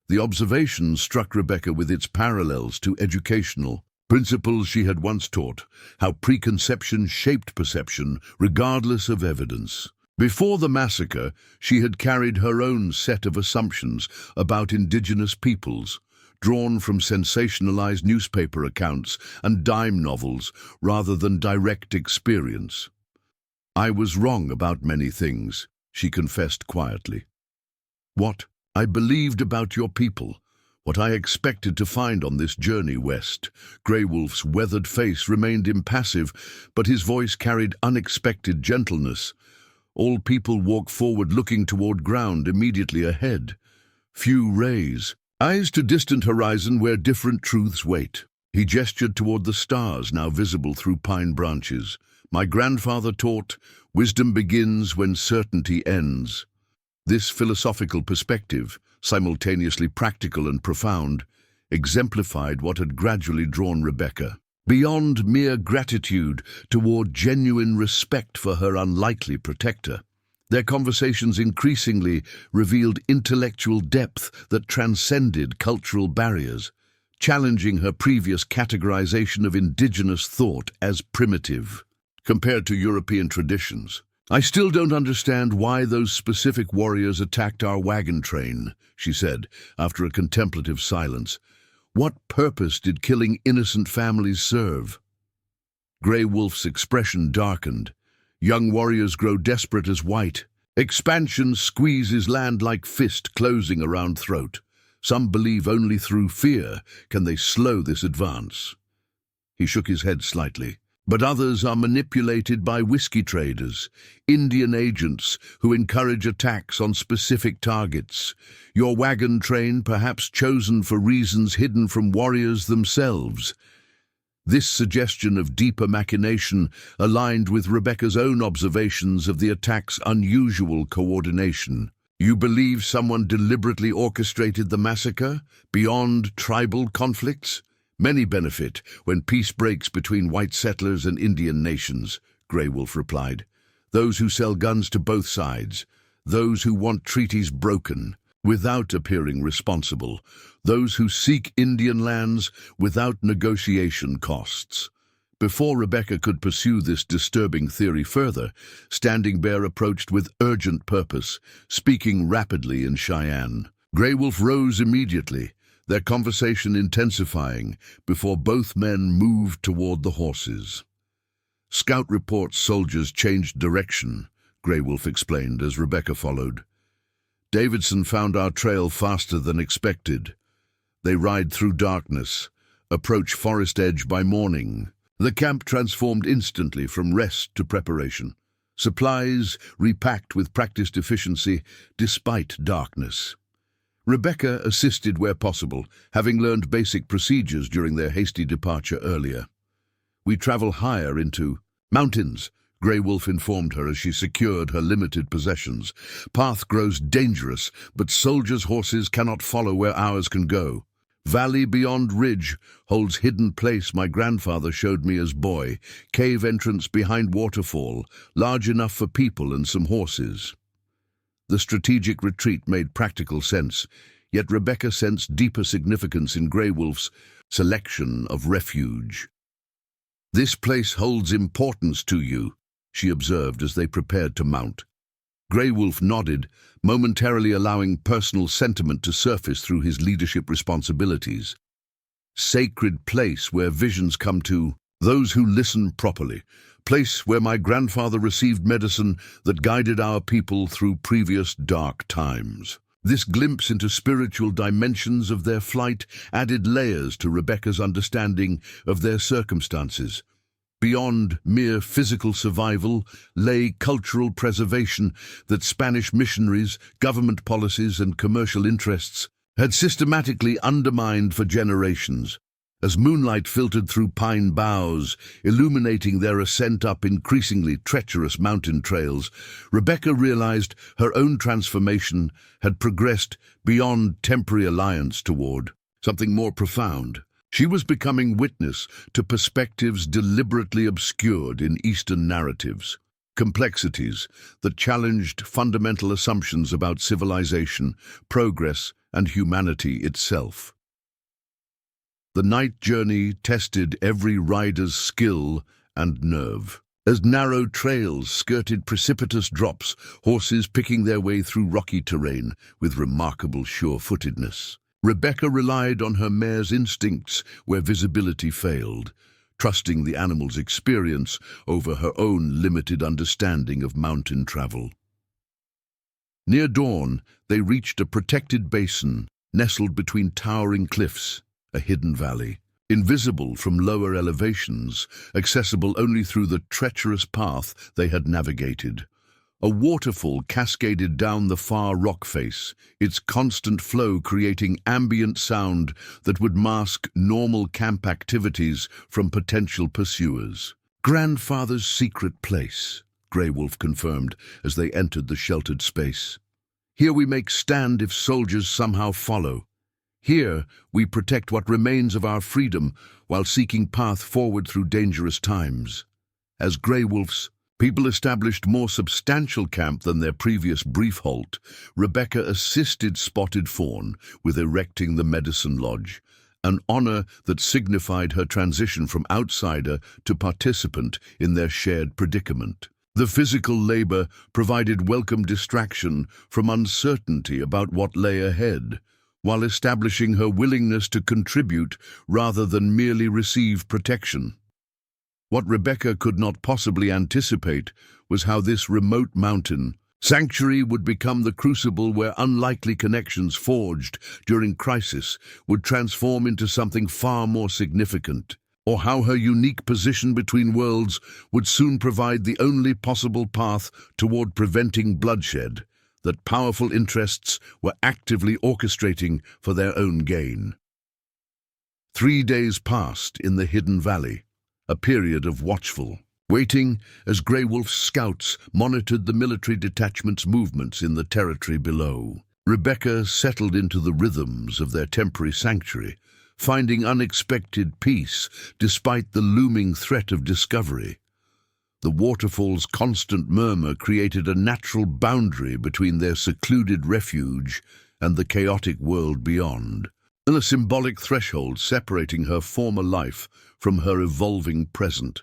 The observation struck Rebecca with its parallels to educational principles she had once taught, how preconception shaped perception regardless of evidence. Before the massacre, she had carried her own set of assumptions about indigenous peoples, drawn from sensationalized newspaper accounts and dime novels rather than direct experience. "I was wrong about many things," she confessed quietly. "What I believed about your people, what I expected to find on this journey west." Grey Wolf's weathered face remained impassive, but his voice carried unexpected gentleness. "All people walk forward looking toward ground immediately ahead. Few raise eyes to distant horizon where different truths wait." He gestured toward the stars now visible through pine branches. "My grandfather taught, wisdom begins when certainty ends." This philosophical perspective, simultaneously practical and profound, exemplified what had gradually drawn Rebecca beyond mere gratitude toward genuine respect for her unlikely protector. Their conversations increasingly revealed intellectual depth that transcended cultural barriers, challenging her previous categorization of indigenous thought as primitive compared to European traditions. "I still don't understand why those specific warriors attacked our wagon train," she said, after a contemplative silence. "What purpose did killing innocent families serve?" Grey Wolf's expression darkened. "Young warriors grow desperate as white. Expansion squeezes land like fist closing around throat. Some believe only through fear can they slow this advance." He shook his head slightly. "But others are manipulated by whiskey traders, Indian agents who encourage attacks on specific targets. Your wagon train perhaps chosen for reasons hidden from warriors themselves." This suggestion of deeper machination aligned with Rebecca's own observations of the attack's unusual coordination. "You believe someone deliberately orchestrated the massacre, beyond tribal conflicts? Many benefit when peace breaks between white settlers and Indian nations," Grey Wolf replied. "Those who sell guns to both sides, those who want treaties broken without appearing responsible, those who seek Indian lands without negotiation costs." Before Rebecca could pursue this disturbing theory further, Standing Bear approached with urgent purpose, speaking rapidly in Cheyenne. Grey Wolf rose immediately, their conversation intensifying before both men moved toward the horses. "Scout reports soldiers changed direction," Grey Wolf explained as Rebecca followed. "Davidson found our trail faster than expected. They ride through darkness, approach forest edge by morning." The camp transformed instantly from rest to preparation. Supplies repacked with practiced efficiency despite darkness. Rebecca assisted where possible, having learned basic procedures during their hasty departure earlier. "We travel higher into mountains," Grey Wolf informed her as she secured her limited possessions. "Path grows dangerous, but soldiers' horses cannot follow where ours can go. Valley beyond ridge holds hidden place my grandfather showed me as boy. Cave entrance behind waterfall, large enough for people and some horses." The strategic retreat made practical sense, yet Rebecca sensed deeper significance in Grey Wolf's selection of refuge. "This place holds importance to you," she observed as they prepared to mount. Grey Wolf nodded, momentarily allowing personal sentiment to surface through his leadership responsibilities. Sacred place where visions come to those who listen properly. Place where my grandfather received medicine that guided our people through previous dark times. This glimpse into spiritual dimensions of their flight added layers to Rebecca's understanding of their circumstances. Beyond mere physical survival lay cultural preservation that Spanish missionaries, government policies, and commercial interests had systematically undermined for generations. As moonlight filtered through pine boughs, illuminating their ascent up increasingly treacherous mountain trails, Rebecca realized her own transformation had progressed beyond temporary alliance toward something more profound. She was becoming witness to perspectives deliberately obscured in Eastern narratives, complexities that challenged fundamental assumptions about civilization, progress, and humanity itself. The night journey tested every rider's skill and nerve. As narrow trails skirted precipitous drops, horses picking their way through rocky terrain with remarkable sure-footedness. Rebecca relied on her mare's instincts where visibility failed, trusting the animal's experience over her own limited understanding of mountain travel. Near dawn, they reached a protected basin nestled between towering cliffs, a hidden valley, invisible from lower elevations, accessible only through the treacherous path they had navigated. A waterfall cascaded down the far rock face, its constant flow creating ambient sound that would mask normal camp activities from potential pursuers. "Grandfather's secret place," Grey Wolf confirmed as they entered the sheltered space. "Here we make stand if soldiers somehow follow. Here we protect what remains of our freedom while seeking path forward through dangerous times." As Grey Wolf's people established more substantial camp than their previous brief halt, Rebecca assisted Spotted Fawn with erecting the medicine lodge, an honor that signified her transition from outsider to participant in their shared predicament. The physical labor provided welcome distraction from uncertainty about what lay ahead, while establishing her willingness to contribute rather than merely receive protection. What Rebecca could not possibly anticipate was how this remote mountain sanctuary would become the crucible where unlikely connections forged during crisis would transform into something far more significant, or how her unique position between worlds would soon provide the only possible path toward preventing bloodshed that powerful interests were actively orchestrating for their own gain. 3 days passed in the hidden valley, a period of watchful waiting as Grey Wolf's scouts monitored the military detachment's movements in the territory below. Rebecca settled into the rhythms of their temporary sanctuary, finding unexpected peace despite the looming threat of discovery. The waterfall's constant murmur created a natural boundary between their secluded refuge and the chaotic world beyond, and a symbolic threshold separating her former life from her evolving present.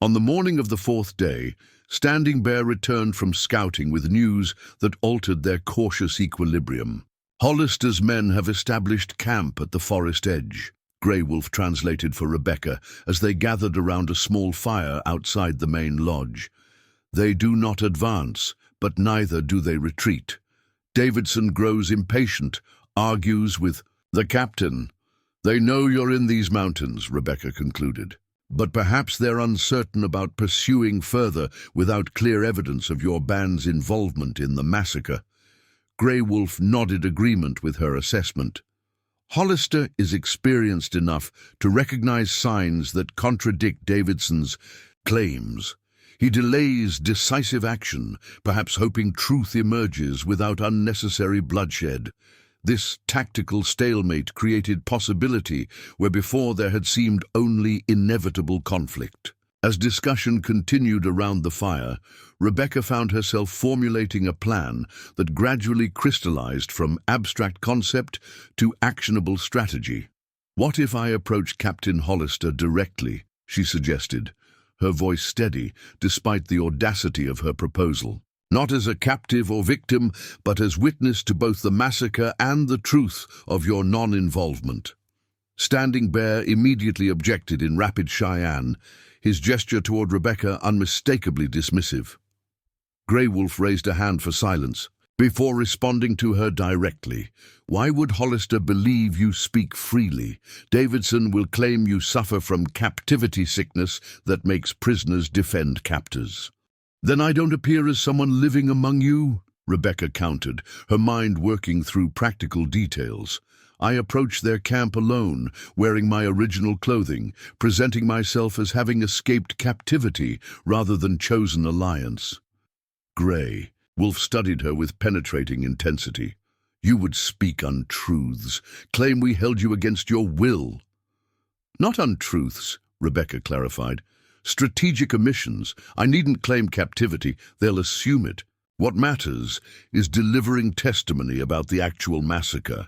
On the morning of the 4th day, Standing Bear returned from scouting with news that altered their cautious equilibrium. "Hollister's men have established camp at the forest edge," Grey Wolf translated for Rebecca as they gathered around a small fire outside the main lodge. "They do not advance, but neither do they retreat." Davidson grows impatient, argues with the captain. "They know you're in these mountains," Rebecca concluded, "but perhaps they're uncertain about pursuing further without clear evidence of your band's involvement in the massacre." Grey Wolf nodded agreement with her assessment. "Hollister is experienced enough to recognize signs that contradict Davidson's claims. He delays decisive action, perhaps hoping truth emerges without unnecessary bloodshed. This tactical stalemate created possibility where before there had seemed only inevitable conflict." As discussion continued around the fire, Rebecca found herself formulating a plan that gradually crystallized from abstract concept to actionable strategy. "What if I approach Captain Hollister directly?" she suggested, her voice steady, despite the audacity of her proposal. "Not as a captive or victim, but as witness to both the massacre and the truth of your non-involvement." Standing Bear immediately objected in rapid Cheyenne, his gesture toward Rebecca unmistakably dismissive. Grey Wolf raised a hand for silence, before responding to her directly. "Why would Hollister believe you speak freely? Davidson will claim you suffer from captivity sickness that makes prisoners defend captors." "Then I don't appear as someone living among you?" Rebecca countered, her mind working through practical details. "I approached their camp alone, wearing my original clothing, presenting myself as having escaped captivity rather than chosen alliance." Grey Wolf studied her with penetrating intensity. "You would speak untruths, claim we held you against your will." "Not untruths," Rebecca clarified. "Strategic omissions. I needn't claim captivity, they'll assume it. What matters is delivering testimony about the actual massacre,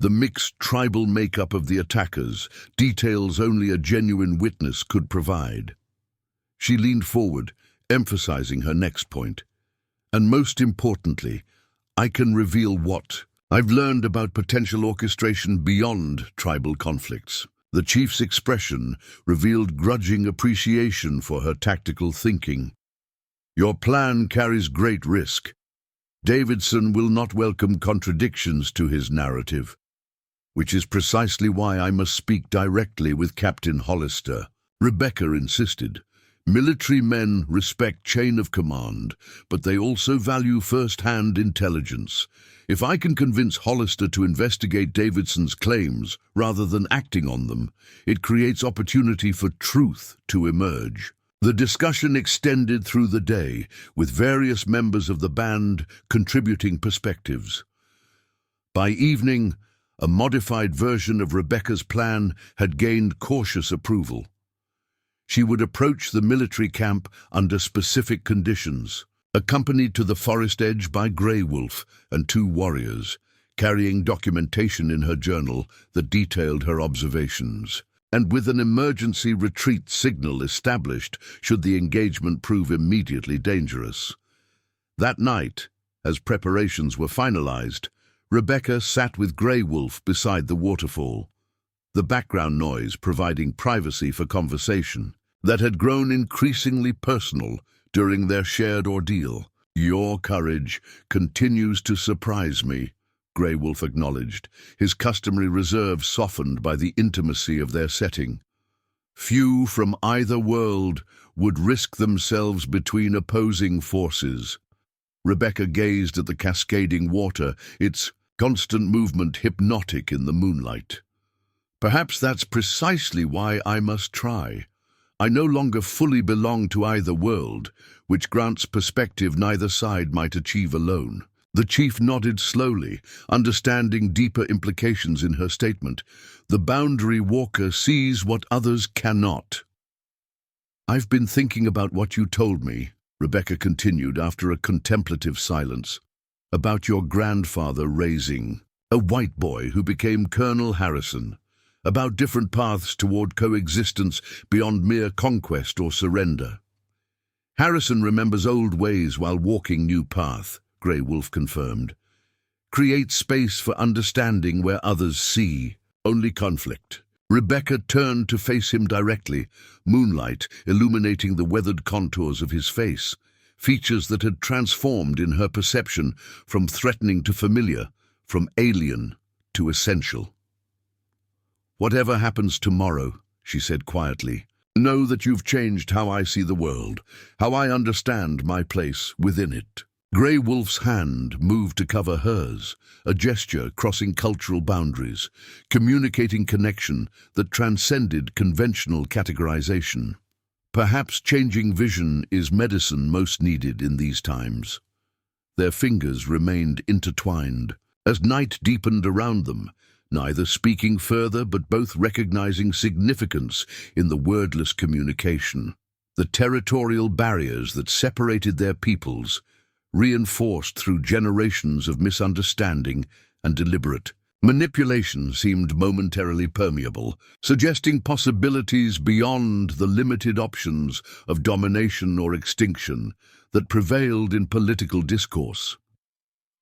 the mixed tribal makeup of the attackers, details only a genuine witness could provide." She leaned forward, emphasizing her next point. "And most importantly, I can reveal what I've learned about potential orchestration beyond tribal conflicts." The chief's expression revealed grudging appreciation for her tactical thinking. "Your plan carries great risk. Davidson will not welcome contradictions to his narrative, which is precisely why I must speak directly with Captain Hollister." Rebecca insisted. "Military men respect chain of command, but they also value first-hand intelligence. If I can convince Hollister to investigate Davidson's claims rather than acting on them, it creates opportunity for truth to emerge." The discussion extended through the day, with various members of the band contributing perspectives. By evening, a modified version of Rebecca's plan had gained cautious approval. She would approach the military camp under specific conditions, accompanied to the forest edge by Grey Wolf and 2 warriors, carrying documentation in her journal that detailed her observations, and with an emergency retreat signal established should the engagement prove immediately dangerous. That night, as preparations were finalized, Rebecca sat with Grey Wolf beside the waterfall, the background noise providing privacy for conversation that had grown increasingly personal during their shared ordeal. "Your courage continues to surprise me," Grey Wolf acknowledged, his customary reserve softened by the intimacy of their setting. "Few from either world would risk themselves between opposing forces." Rebecca gazed at the cascading water, its constant movement hypnotic in the moonlight. "Perhaps that's precisely why I must try. I no longer fully belong to either world, which grants perspective neither side might achieve alone." The chief nodded slowly, understanding deeper implications in her statement. "The boundary walker sees what others cannot." "I've been thinking about what you told me," Rebecca continued after a contemplative silence, "about your grandfather raising a white boy who became Colonel Harrison, about different paths toward coexistence beyond mere conquest or surrender." "Harrison remembers old ways while walking new path," Grey Wolf confirmed. "Create space for understanding where others see only conflict." Rebecca turned to face him directly, moonlight illuminating the weathered contours of his face, features that had transformed in her perception from threatening to familiar, from alien to essential. "Whatever happens tomorrow," she said quietly, "know that you've changed how I see the world, how I understand my place within it." Grey Wolf's hand moved to cover hers, a gesture crossing cultural boundaries, communicating connection that transcended conventional categorization. Perhaps changing vision is medicine most needed in these times. Their fingers remained intertwined. As night deepened around them, neither speaking further but both recognizing significance in the wordless communication. The territorial barriers that separated their peoples, reinforced through generations of misunderstanding and deliberate Manipulation seemed momentarily permeable, suggesting possibilities beyond the limited options of domination or extinction that prevailed in political discourse.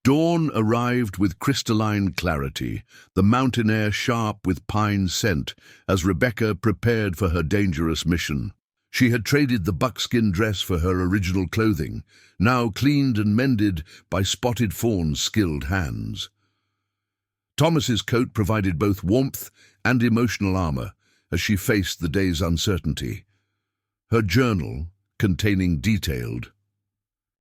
Dawn arrived with crystalline clarity, the mountain air sharp with pine scent, as Rebecca prepared for her dangerous mission. She had traded the buckskin dress for her original clothing, now cleaned and mended by Spotted Fawn's skilled hands. Thomas's coat provided both warmth and emotional armor as she faced the day's uncertainty. Her journal, containing detailed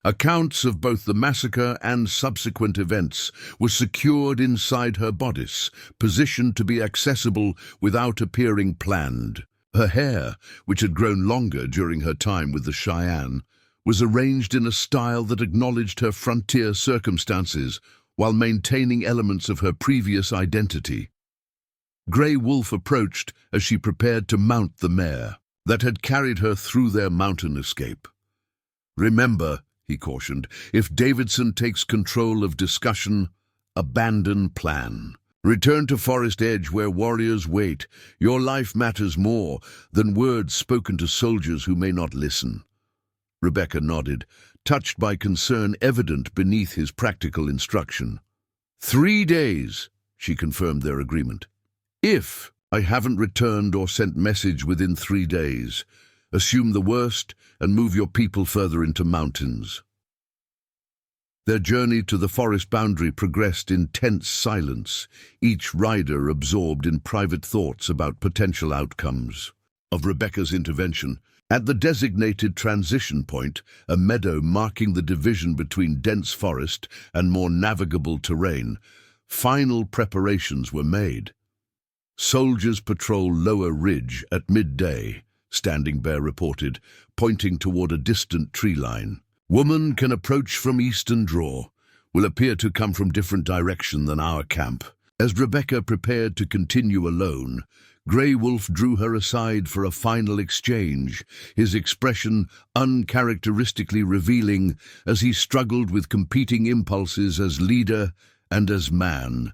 accounts of both the massacre and subsequent events, was secured inside her bodice, positioned to be accessible without appearing planned. Her hair, which had grown longer during her time with the Cheyenne, was arranged in a style that acknowledged her frontier circumstances while maintaining elements of her previous identity. Grey Wolf approached as she prepared to mount the mare that had carried her through their mountain escape. "Remember," he cautioned, "if Davidson takes control of discussion, abandon plan. Return to Forest Edge where warriors wait. Your life matters more than words spoken to soldiers who may not listen." Rebecca nodded, touched by concern evident beneath his practical instruction. 3 days, she confirmed their agreement. "If I haven't returned or sent message within 3 days, assume the worst and move your people further into mountains." Their journey to the forest boundary progressed in tense silence, each rider absorbed in private thoughts about potential outcomes of Rebecca's intervention. At the designated transition point, a meadow marking the division between dense forest and more navigable terrain, final preparations were made. Soldiers patrol Lower Ridge at midday, Standing Bear reported, pointing toward a distant tree line. "Woman can approach from eastern draw, will appear to come from different direction than our camp." As Rebecca prepared to continue alone, Grey Wolf drew her aside for a final exchange, his expression uncharacteristically revealing as he struggled with competing impulses as leader and as man.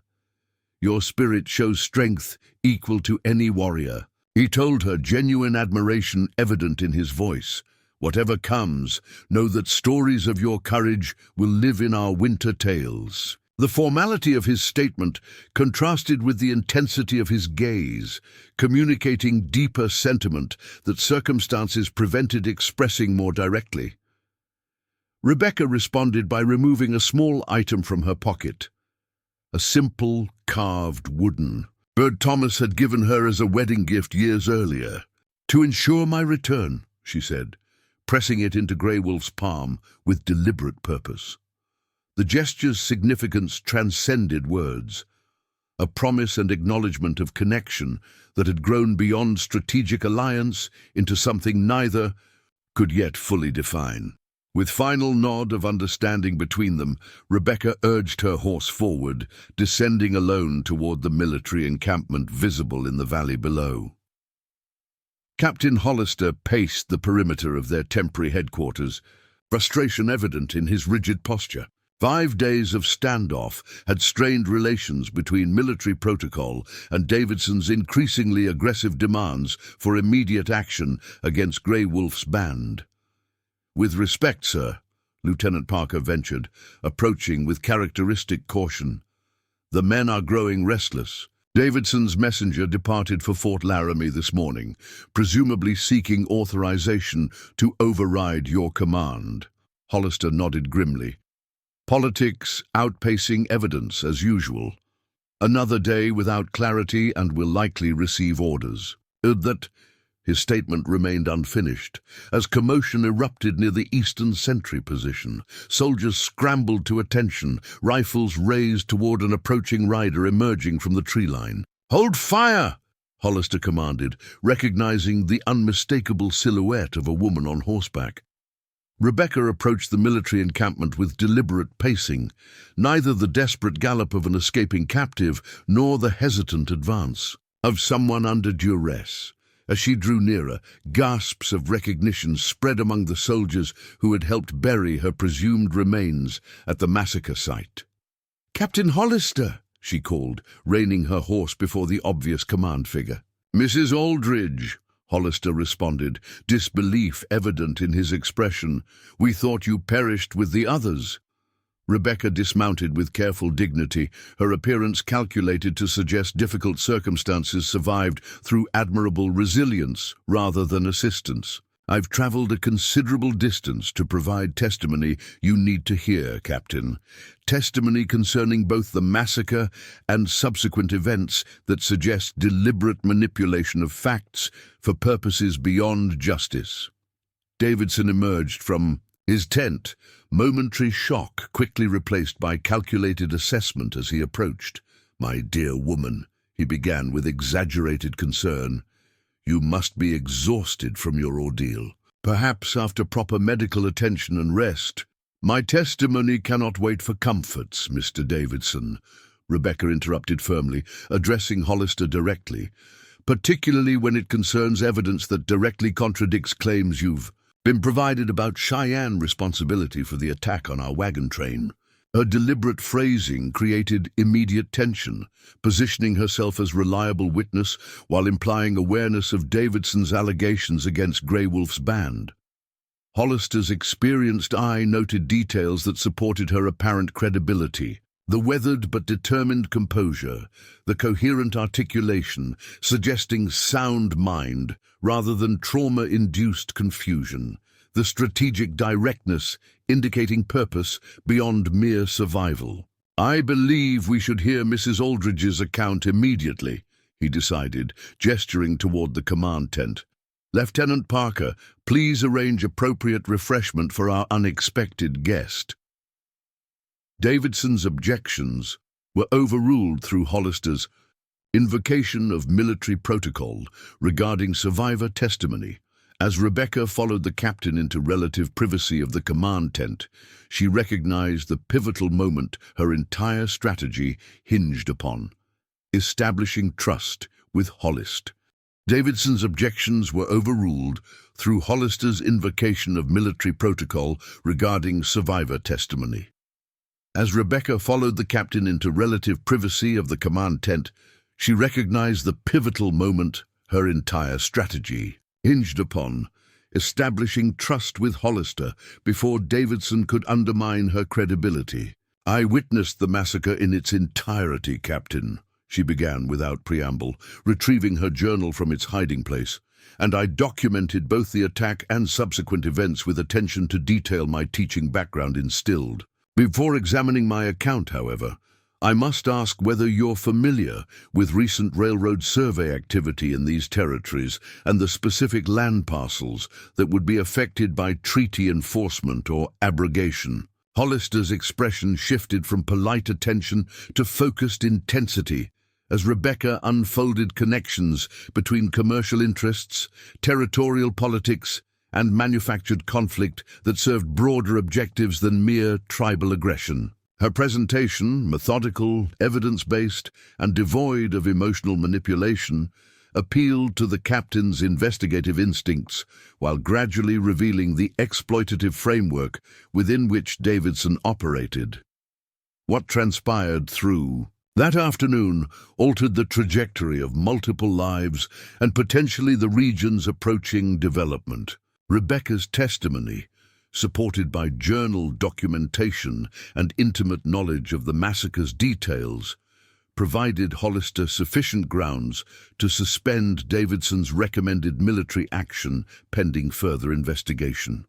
"Your spirit shows strength equal to any warrior," he told her, genuine admiration evident in his voice. "Whatever comes, know that stories of your courage will live in our winter tales." The formality of his statement contrasted with the intensity of his gaze, communicating deeper sentiment that circumstances prevented expressing more directly. Rebecca responded by removing a small item from her pocket, a simple, carved wooden bird Thomas had given her as a wedding gift years earlier. "To ensure my return," she said, pressing it into Grey Wolf's palm with deliberate purpose. The gesture's significance transcended words, a promise and acknowledgement of connection that had grown beyond strategic alliance into something neither could yet fully define. With final nod of understanding between them, Rebecca urged her horse forward, descending alone toward the military encampment visible in the valley below. Captain Hollister paced the perimeter of their temporary headquarters, frustration evident in his rigid posture. 5 days of standoff had strained relations between military protocol and Davidson's increasingly aggressive demands for immediate action against Grey Wolf's band. "With respect, sir," Lieutenant Parker ventured, approaching with characteristic caution. "The men are growing restless. Davidson's messenger departed for Fort Laramie this morning, presumably seeking authorization to override your command." Hollister nodded grimly. "Politics outpacing evidence as usual. Another day without clarity and will likely receive orders." That his statement remained unfinished, as commotion erupted near the eastern sentry position. Soldiers scrambled to attention, rifles raised toward an approaching rider emerging from the tree line. "Hold fire!" Hollister commanded, recognizing the unmistakable silhouette of a woman on horseback. Rebecca approached the military encampment with deliberate pacing, neither the desperate gallop of an escaping captive nor the hesitant advance of someone under duress. As she drew nearer, gasps of recognition spread among the soldiers who had helped bury her presumed remains at the massacre site. "Captain Hollister!" she called, reining her horse before the obvious command figure. "Mrs. Aldridge," Hollister responded, disbelief evident in his expression. "We thought you perished with the others." Rebecca dismounted with careful dignity, her appearance calculated to suggest difficult circumstances survived through admirable resilience rather than assistance. "I've traveled a considerable distance to provide testimony you need to hear, Captain. Testimony concerning both the massacre and subsequent events that suggest deliberate manipulation of facts for purposes beyond justice." Davidson emerged from his tent, momentary shock quickly replaced by calculated assessment as he approached. "My dear woman," he began with exaggerated concern, "you must be exhausted from your ordeal. Perhaps after proper medical attention and rest—" "My testimony cannot wait for comforts, Mr. Davidson," Rebecca interrupted firmly, addressing Hollister directly, "particularly when it concerns evidence that directly contradicts claims you've been provided about Cheyenne responsibility for the attack on our wagon train." Her deliberate phrasing created immediate tension, positioning herself as reliable witness while implying awareness of Davidson's allegations against Grey Wolf's band. Hollister's experienced eye noted details that supported her apparent credibility. The weathered but determined composure, the coherent articulation, suggesting sound mind rather than trauma-induced confusion, the strategic directness indicating purpose beyond mere survival. "I believe we should hear Mrs. Aldridge's account immediately," he decided, gesturing toward the command tent. "Lieutenant Parker, please arrange appropriate refreshment for our unexpected guest." Davidson's objections were overruled through Hollister's invocation of military protocol regarding survivor testimony. As Rebecca followed the captain into relative privacy of the command tent, she recognized the pivotal moment her entire strategy hinged upon: establishing trust with Hollister. Davidson's objections were overruled through Hollister's invocation of military protocol regarding survivor testimony. As Rebecca followed the captain into relative privacy of the command tent, she recognized the pivotal moment her entire strategy hinged upon: establishing trust with Hollister before Davidson could undermine her credibility. "I witnessed the massacre in its entirety, Captain," she began without preamble, retrieving her journal from its hiding place, "and I documented both the attack and subsequent events with attention to detail my teaching background instilled. Before examining my account, however, I must ask whether you're familiar with recent railroad survey activity in these territories and the specific land parcels that would be affected by treaty enforcement or abrogation." Hollister's expression shifted from polite attention to focused intensity as Rebecca unfolded connections between commercial interests, territorial politics, and manufactured conflict that served broader objectives than mere tribal aggression. Her presentation, methodical, evidence-based, and devoid of emotional manipulation, appealed to the captain's investigative instincts while gradually revealing the exploitative framework within which Davidson operated. What transpired through that afternoon altered the trajectory of multiple lives and potentially the region's approaching development. Rebecca's testimony, supported by journal documentation and intimate knowledge of the massacre's details, provided Hollister sufficient grounds to suspend Davidson's recommended military action pending further investigation.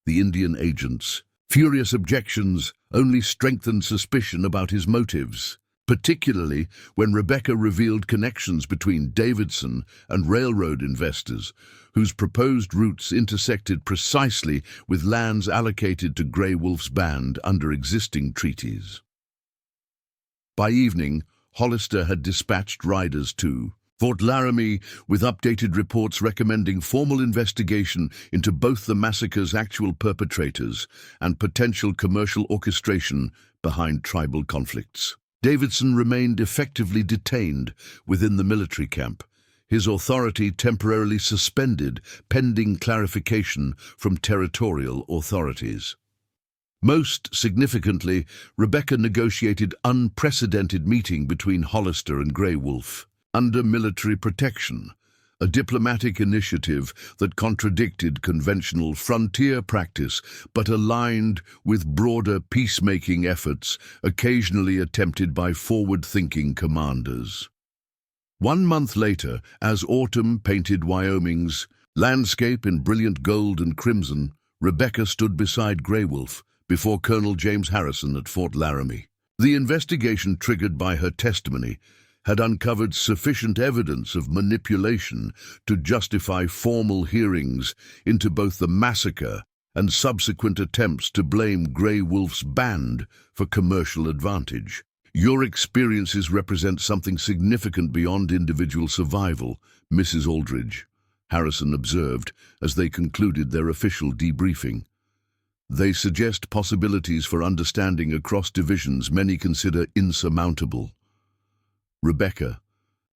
The Indian agent's furious objections only strengthened suspicion about his motives, particularly when Rebecca revealed connections between Davidson and railroad investors whose proposed routes intersected precisely with lands allocated to Grey Wolf's band under existing treaties. By evening, Hollister had dispatched riders to Fort Laramie with updated reports recommending formal investigation into both the massacre's actual perpetrators and potential commercial orchestration behind tribal conflicts. Davidson remained effectively detained within the military camp, his authority temporarily suspended pending clarification from territorial authorities. Most significantly, Rebecca negotiated unprecedented meeting between Hollister and Grey Wolf under military protection, a diplomatic initiative that contradicted conventional frontier practice but aligned with broader peacemaking efforts occasionally attempted by forward-thinking commanders. 1 month later, as autumn painted Wyoming's landscape in brilliant gold and crimson, Rebecca stood beside Grey Wolf before Colonel James Harrison at Fort Laramie. The investigation triggered by her testimony had uncovered sufficient evidence of manipulation to justify formal hearings into both the massacre and subsequent attempts to blame Grey Wolf's band for commercial advantage. Your experiences represent something significant beyond individual survival, Mrs. Aldridge, Harrison observed as they concluded their official debriefing. They suggest possibilities for understanding across divisions many consider insurmountable. Rebecca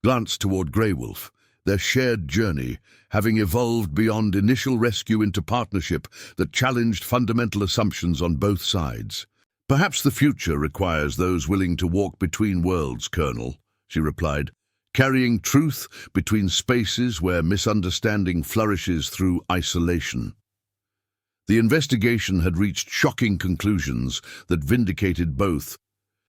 glanced toward Grey Wolf, their shared journey having evolved beyond initial rescue into partnership that challenged fundamental assumptions on both sides. "Perhaps the future requires those willing to walk between worlds, Colonel," she replied, "carrying truth between spaces where misunderstanding flourishes through isolation." The investigation had reached shocking conclusions that vindicated both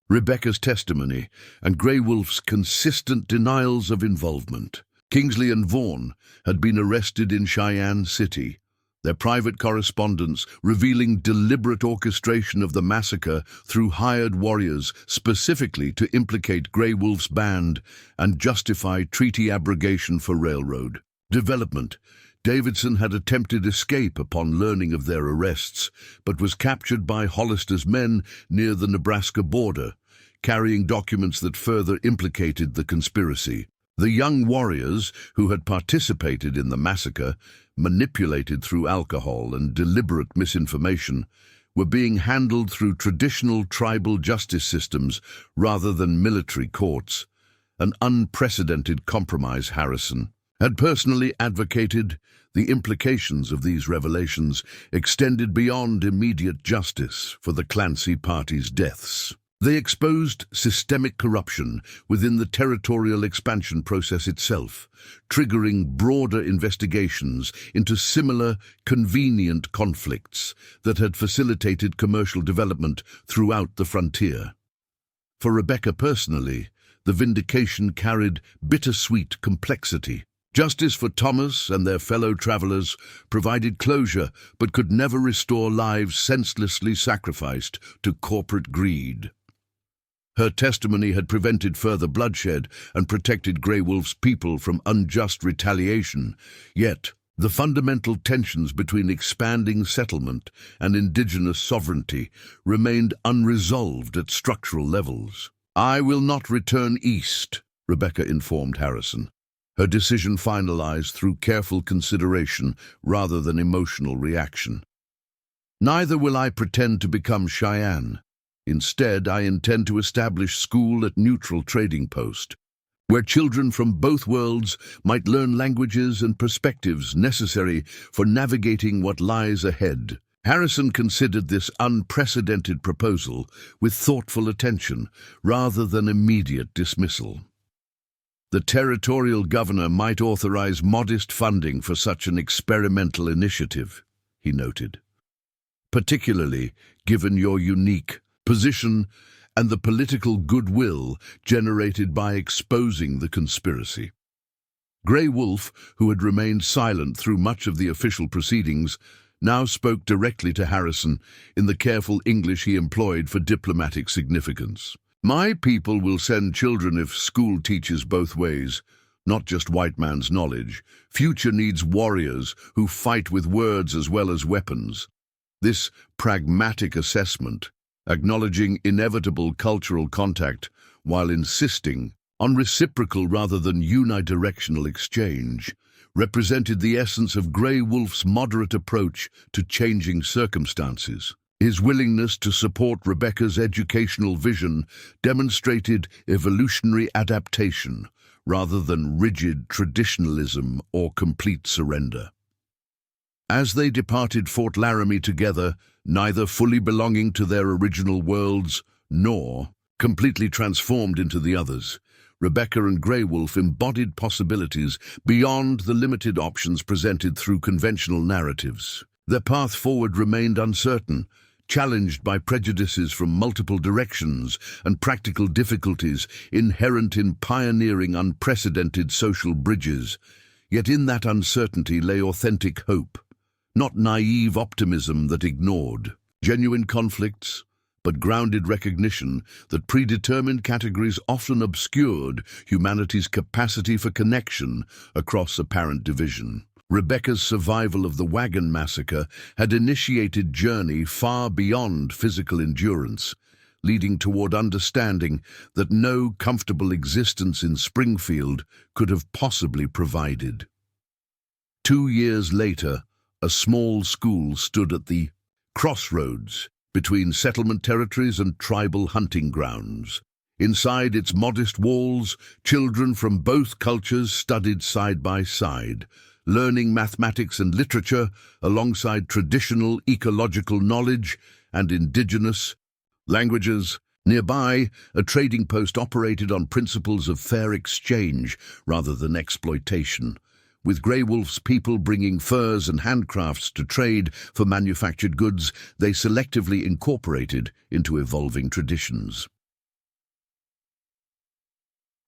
Rebecca's testimony and Grey Wolf's consistent denials of involvement. Kingsley and Vaughan had been arrested in Cheyenne City, their private correspondence revealing deliberate orchestration of the massacre through hired warriors specifically to implicate Grey Wolf's band and justify treaty abrogation for railroad development. Davidson had attempted escape upon learning of their arrests, but was captured by Hollister's men near the Nebraska border, carrying documents that further implicated the conspiracy. The young warriors who had participated in the massacre, manipulated through alcohol and deliberate misinformation, were being handled through traditional tribal justice systems rather than military courts, an unprecedented compromise. Harrison had personally advocated the implications of these revelations extended beyond immediate justice for the Clancy party's deaths. They exposed systemic corruption within the territorial expansion process itself, triggering broader investigations into similar, convenient conflicts that had facilitated commercial development throughout the frontier. For Rebecca personally, the vindication carried bittersweet complexity. Justice for Thomas and their fellow travelers provided closure but could never restore lives senselessly sacrificed to corporate greed. Her testimony had prevented further bloodshed and protected Grey Wolf's people from unjust retaliation, yet the fundamental tensions between expanding settlement and indigenous sovereignty remained unresolved at structural levels. "I will not return east," Rebecca informed Harrison, her decision finalized through careful consideration rather than emotional reaction. "Neither will I pretend to become Cheyenne. Instead, I intend to establish school at neutral trading post, where children from both worlds might learn languages and perspectives necessary for navigating what lies ahead." Harrison considered this unprecedented proposal with thoughtful attention rather than immediate dismissal. The territorial governor might authorize modest funding for such an experimental initiative, he noted, particularly given your unique position and the political goodwill generated by exposing the conspiracy. Grey Wolf, who had remained silent through much of the official proceedings, now spoke directly to Harrison in the careful English he employed for diplomatic significance. "My people will send children if school teaches both ways, not just white man's knowledge. Future needs warriors who fight with words as well as weapons." This pragmatic assessment, acknowledging inevitable cultural contact while insisting on reciprocal rather than unidirectional exchange, represented the essence of Grey Wolf's moderate approach to changing circumstances. His willingness to support Rebecca's educational vision demonstrated evolutionary adaptation rather than rigid traditionalism or complete surrender. As they departed Fort Laramie together, neither fully belonging to their original worlds nor completely transformed into the others. Rebecca and Grey Wolf embodied possibilities beyond the limited options presented through conventional narratives. Their path forward remained uncertain, challenged by prejudices from multiple directions and practical difficulties inherent in pioneering unprecedented social bridges. Yet in that uncertainty lay authentic hope, not naive optimism that ignored genuine conflicts, but grounded recognition that predetermined categories often obscured humanity's capacity for connection across apparent division. Rebecca's survival of the Wagon Massacre had initiated a journey far beyond physical endurance, leading toward understanding that no comfortable existence in Springfield could have possibly provided. 2 years later, a small school stood at the crossroads between settlement territories and tribal hunting grounds. Inside its modest walls, children from both cultures studied side by side, learning mathematics and literature alongside traditional ecological knowledge and indigenous languages. Nearby, a trading post operated on principles of fair exchange rather than exploitation, with Grey Wolf's people bringing furs and handcrafts to trade for manufactured goods they selectively incorporated into evolving traditions.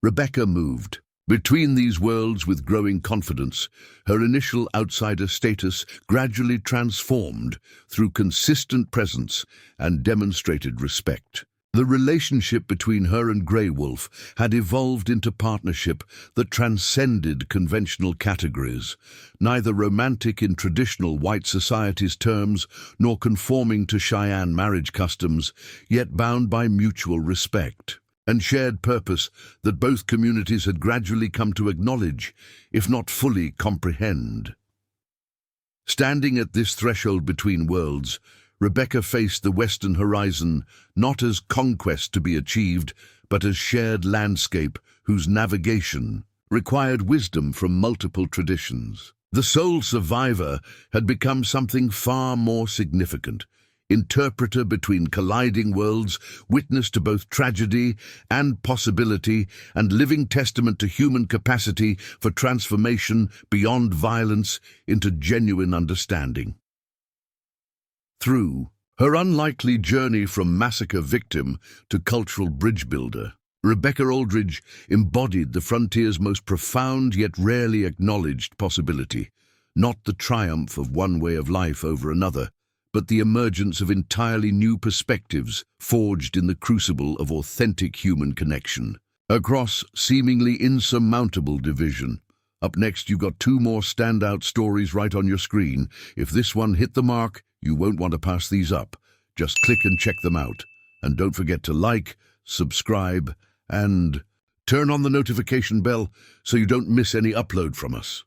Rebecca moved between these worlds with growing confidence. Her initial outsider status gradually transformed through consistent presence and demonstrated respect. The relationship between her and Grey Wolf had evolved into partnership that transcended conventional categories, neither romantic in traditional white society's terms nor conforming to Cheyenne marriage customs, yet bound by mutual respect and shared purpose that both communities had gradually come to acknowledge, if not fully comprehend. Standing at this threshold between worlds, Rebecca faced the western horizon not as conquest to be achieved, but as shared landscape whose navigation required wisdom from multiple traditions. The sole survivor had become something far more significant, interpreter between colliding worlds, witness to both tragedy and possibility, and living testament to human capacity for transformation beyond violence into genuine understanding. Through her unlikely journey from massacre victim to cultural bridge builder, Rebecca Aldridge embodied the frontier's most profound yet rarely acknowledged possibility, not the triumph of one way of life over another, but the emergence of entirely new perspectives forged in the crucible of authentic human connection. Across seemingly insurmountable division. Up next, you've got 2 more standout stories right on your screen. If this one hit the mark, you won't want to pass these up. Just click and check them out. And don't forget to like, subscribe, and turn on the notification bell so you don't miss any upload from us.